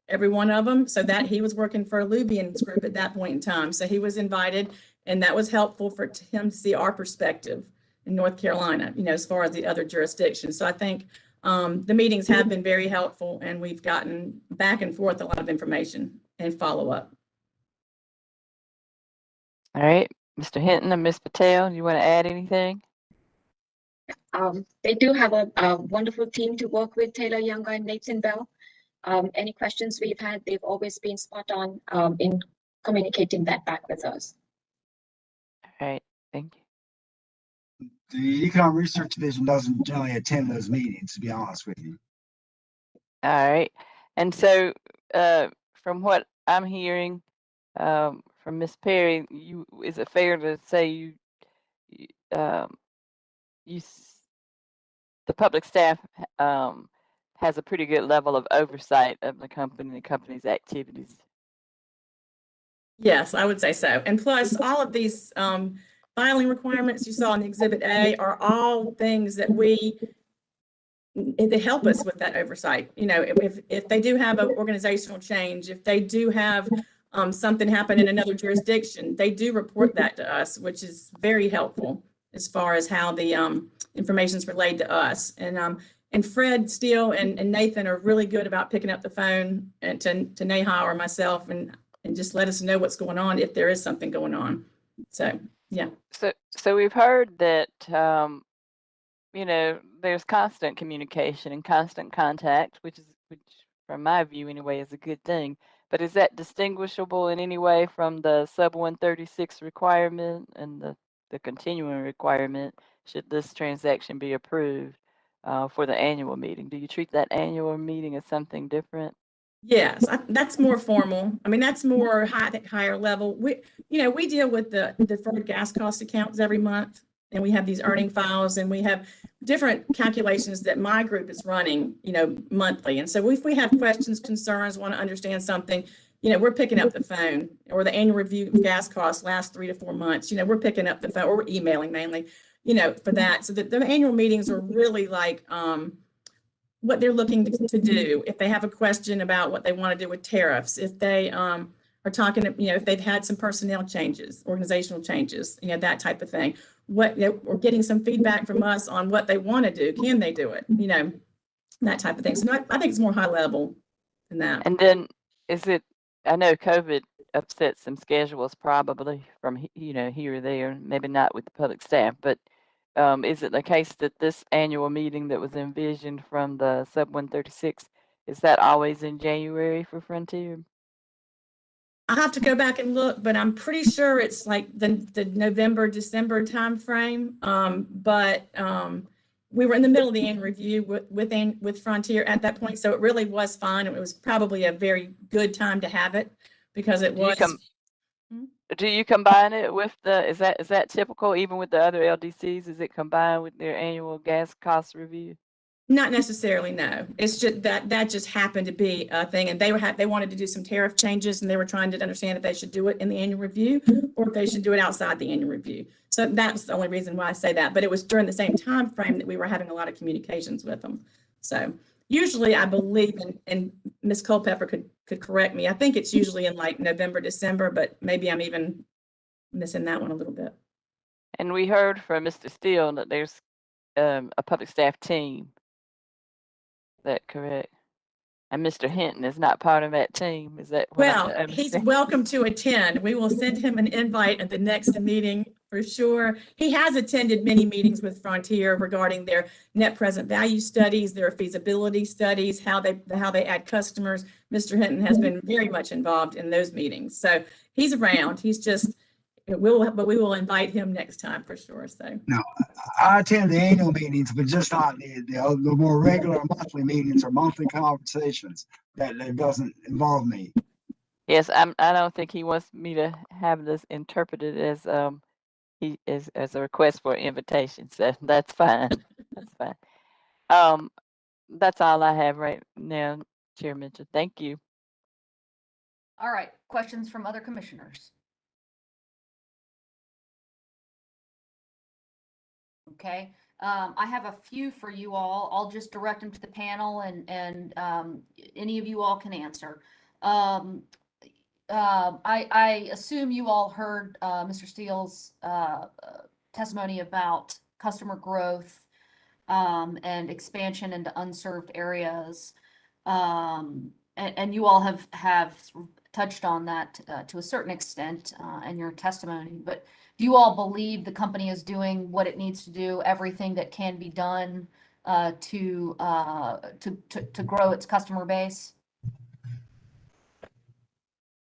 every one of them, so that he was working for Lubian's group at that point in time. So he was invited, and that was helpful for him to see our perspective in North Carolina, you know, as far as the other jurisdictions. So I think the meetings have been very helpful, and we've gotten back and forth a lot of information and follow up. All right, Mr. Hinton and Ms. Patel, you want to add anything? They do have a wonderful team to work with, Taylor Younger and Nathan Bell. Any questions we've had, they've always been spot on in communicating that back with us. All right, thank you. The Economic Research Division doesn't generally attend those meetings, to be honest with you. All right, and so from what I'm hearing from Ms. Perry, is it fair to say the public staff has a pretty good level of oversight of the company's activities? Yes, I would say so. And plus, all of these filing requirements you saw in Exhibit A are all things that they help us with that oversight. You know, if they do have an organizational change, if they do have something happen in another jurisdiction, they do report that to us, which is very helpful as far as how the information is relayed to us. And Fred Steele and Nathan are really good about picking up the phone and to Neha or myself and just let us know what's going on if there is something going on. So, yeah. So we've heard that, you know, there's constant communication and constant contact, which from my view anyway is a good thing. But is that distinguishable in any way from the sub 136 requirement and the continuing requirement should this transaction be approved for the annual meeting? Do you treat that annual meeting as something different? Yes, that's more formal. I mean, that's more higher level. We deal with the deferred gas cost accounts every month, and we have these earning files, and we have different calculations that my group is running, you know, monthly. And so if we have questions, concerns, want to understand something, you know, we're picking up the phone, or the annual review of gas costs last 3 to 4 months, you know, we're picking up the phone, or we're emailing mainly, you know, for that. So the annual meetings are really like, what they're looking to do. If they have a question about what they want to do with tariffs, if they are talking, you know, if they've had some personnel changes, organizational changes, you know, that type of thing. Or getting some feedback from us on what they want to do. Can they do it? You know, that type of thing. So I think it's more high level than that. And then I know COVID upset some schedules probably from, you know, here or there, maybe not with the public staff, but is it the case that this annual meeting that was envisioned from the sub 136, is that always in January for Frontier? I'll have to go back and look, but I'm pretty sure it's like the November, December timeframe. But we were in the middle of the annual review with Frontier at that point, so it really was fine. It was probably a very good time to have it because it was. Do you combine it with is that typical even with the other LDCs? Is it combined with their annual gas cost review? Not necessarily, no. It's just that just happened to be a thing, and they wanted to do some tariff changes, and they were trying to understand if they should do it in the annual review or if they should do it outside the annual review. So that's the only reason why I say that. But it was during the same time frame that we were having a lot of communications with them. So usually, I believe, and Ms. Culpepper could correct me. I think it's usually in like November, December, but maybe I'm even missing that one a little bit. And we heard from Mr. Steele that there's a public staff team. Is that correct? And Mr. Hinton is not part of that team. Is that what well? He's welcome to attend. We will send him an invite at the next meeting for sure. He has attended many meetings with Frontier regarding their net present value studies, their feasibility studies, how they add customers. Mr. Hinton has been very much involved in those meetings, so he's around. He's just but we will invite him next time for sure. So no, I attend the annual meetings, but just not the more regular monthly meetings or monthly conversations. That doesn't involve me. Yes, I don't think he wants me to have this interpreted as as a request for an invitation. So that's fine. That's fine. That's all I have right now, Chair Mitchell. Thank you. All right, questions from other commissioners? Okay, I have a few for you all. I'll just direct them to the panel and any of you all can answer. I assume you all heard Mr. Steele's testimony about customer growth and expansion into unserved areas. And you all have touched on that to a certain extent in your testimony, but do you all believe the company is doing what it needs to do, everything that can be done to grow its customer base?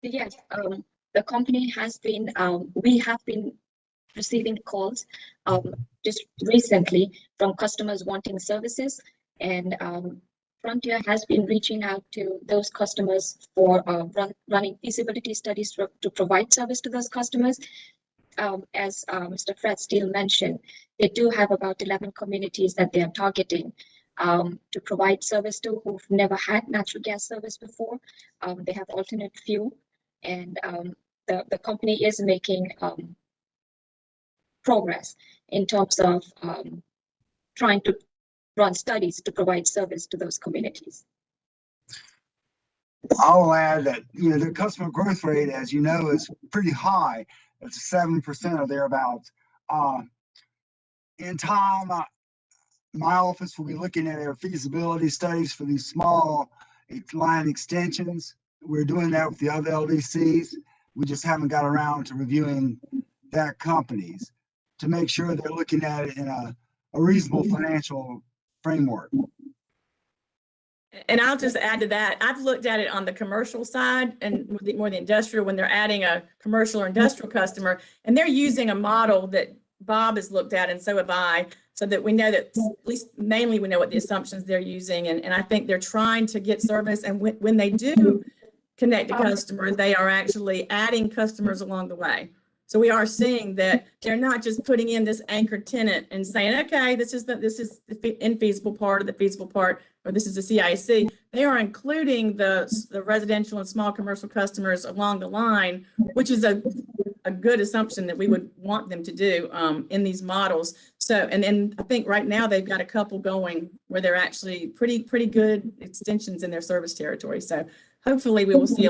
Yes, the company has been, we have been receiving calls just recently from customers wanting services, and Frontier has been reaching out to those customers for running feasibility studies to provide service to those customers. As Mr. Fred Steele mentioned, they do have about 11 communities that they are targeting to provide service to who've never had natural gas service before. They have alternate fuel, and the company is making progress in terms of trying to run studies to provide service to those communities. I'll add that, the customer growth rate, as you know, is pretty high. It's 7% or thereabouts. In time, my office will be looking at our feasibility studies for these small line extensions. We're doing that with the other LDCs. We just haven't got around to reviewing that companies to make sure they're looking at it in a reasonable financial framework. And I'll just add to that, I've looked at it on the commercial side and more the industrial, when they're adding a commercial or industrial customer, and they're using a model that Bob has looked at, and so have I, so that we know that, at least mainly we know what the assumptions they're using. And I think they're trying to get service, and when they do connect a customer, they are actually adding customers along the way. So we are seeing that they're not just putting in this anchor tenant and saying, okay, this is the infeasible part of the feasible part, or this is the CIC. They are including the residential and small commercial customers along the line, which is a good assumption that we would want them to do in these models. So, and then I think right now they've got a couple going where they're actually pretty good extensions in their service territory. So hopefully we will see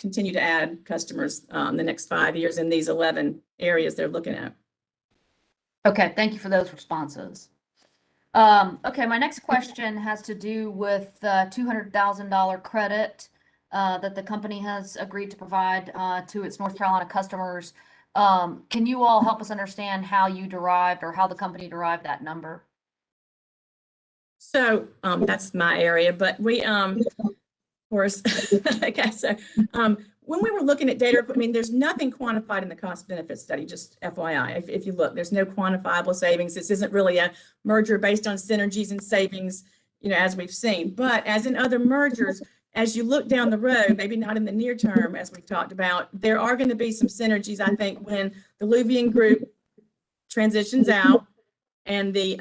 continue to add customers the next 5 years in these 11 areas they're looking at. Okay, thank you for those responses. Okay, my next question has to do with the $200,000 credit that the company has agreed to provide to its North Carolina customers. Can you all help us understand how you derived, or how the company derived that number? So that's my area, but we, of course, okay, so when we were looking at data, there's nothing quantified in the cost benefit study, just FYI. If you look, there's no quantifiable savings. This isn't really a merger based on synergies and savings, as we've seen. But as in other mergers, as you look down the road, maybe not in the near term, as we've talked about, there are going to be some synergies, I think, when the Luvian Group transitions out and the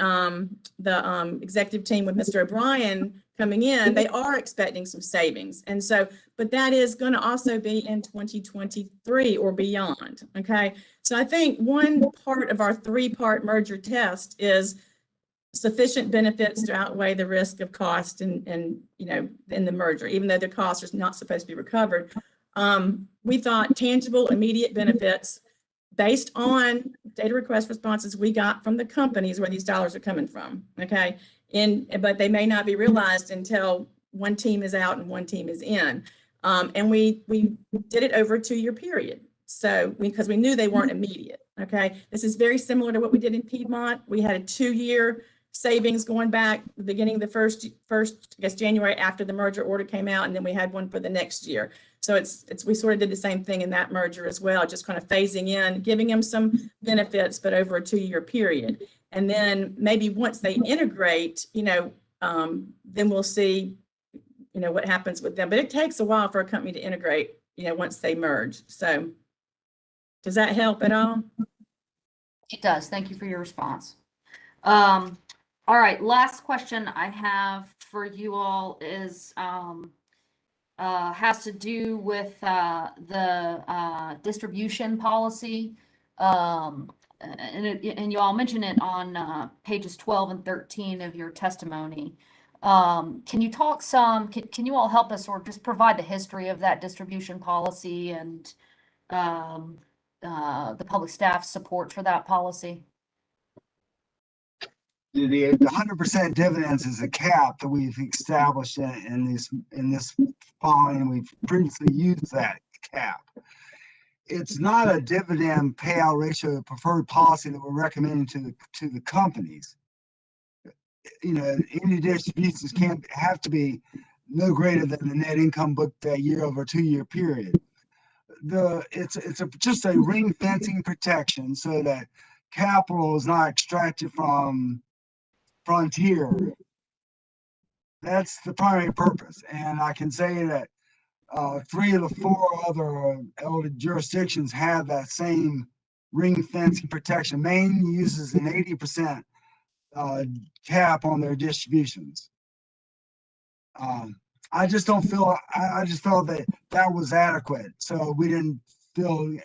executive team with Mr. O'Brien coming in, they are expecting some savings. And so, but that is going to also be in 2023 or beyond. Okay. So I think one part of our 3-part merger test is sufficient benefits to outweigh the risk of cost and in the merger, even though the cost is not supposed to be recovered. We thought tangible, immediate benefits based on data request responses we got from the companies where these dollars are coming from. Okay. But they may not be realized until one team is out and one team is in. And we did it over a 2-year period. So because we knew they weren't immediate. Okay. This is very similar to what we did in Piedmont. We had a 2-year savings going back the beginning of the first, I guess, January after the merger order came out, and then we had one for the next year. So we sort of did the same thing in that merger as well, just kind of phasing in, giving them some benefits, but over a 2-year period. And then maybe once they integrate, then we'll see, what happens with them. But it takes a while for a company to integrate, once they merge. So does that help at all? It does. Thank you for your response. All right, last question I have for you all is has to do with the distribution policy. And you all mentioned it on pages 12 and 13 of your testimony. Can you talk can you all help us or just provide the history of that distribution policy and the public staff support for that policy? The 100% dividends is a cap that we've established in this policy, and we've previously used that cap. It's not a dividend payout ratio preferred policy that we're recommending to the companies. You know, any distributions have to be no greater than the net income booked that year over a 2-year period. It's just a ring fencing protection so that capital is not extracted from Frontier. That's the primary purpose. And I can say that 3 of the 4 other elder jurisdictions have that same ring fencing protection. Maine uses an 80% cap on their distributions. I just don't feel, I just felt that was adequate. So we didn't feel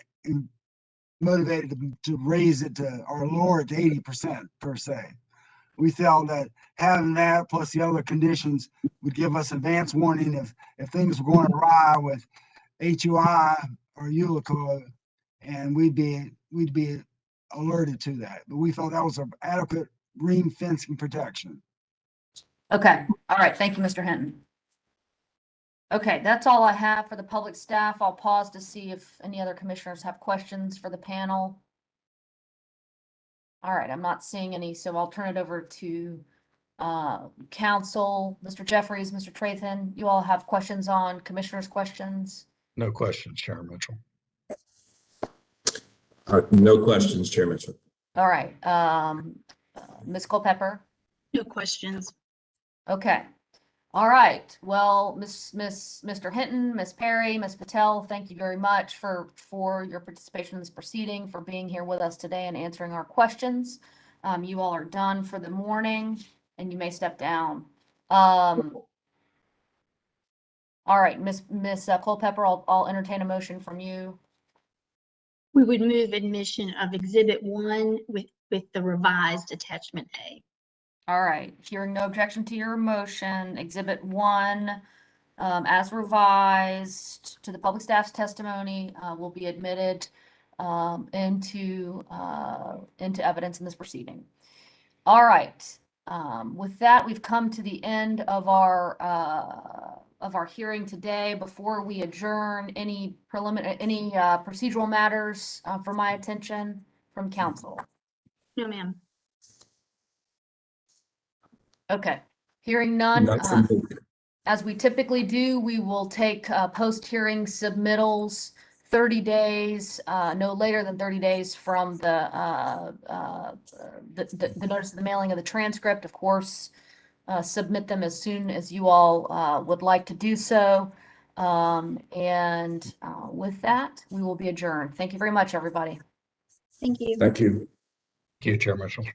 motivated to raise it to or lower it to 80% per se. We felt that having that plus the other conditions would give us advance warning if things were going awry with HUI or Ullico, and we'd be alerted to that. But we felt that was an adequate ring fencing protection. Okay. All right. Thank you, Mr. Hinton. Okay, that's all I have for the public staff. I'll pause to see if any other commissioners have questions for the panel. All right, I'm not seeing any, so I'll turn it over to council. Mr. Jeffries, Mr. Trathan, you all have questions on commissioners' questions? No questions, Chair Mitchell. No questions, Chair Mitchell. All right, Ms. Culpepper? No questions. Okay. All right. Well, Mr. Hinton, Ms. Perry, Ms. Patel, thank you very much for your participation in this proceeding, for being here with us today and answering our questions. You all are done for the morning, and you may step down. All right, Ms. Culpepper, I'll entertain a motion from you. We would move admission of Exhibit 1 with the revised Attachment A. All right, hearing no objection to your motion, Exhibit 1, as revised to the public staff's testimony, will be admitted into evidence in this proceeding. All right, with that, we've come to the end of our hearing today. Before we adjourn, any procedural matters for my attention from council? No, ma'am. Okay, hearing none, as we typically do, we will take post-hearing submittals 30 days, no later than 30 days from the notice of the mailing of the transcript. Of course, submit them as soon as you all would like to do so. And with that, we will be adjourned. Thank you very much, everybody. Thank you. Thank you. Thank you, Chair Mitchell.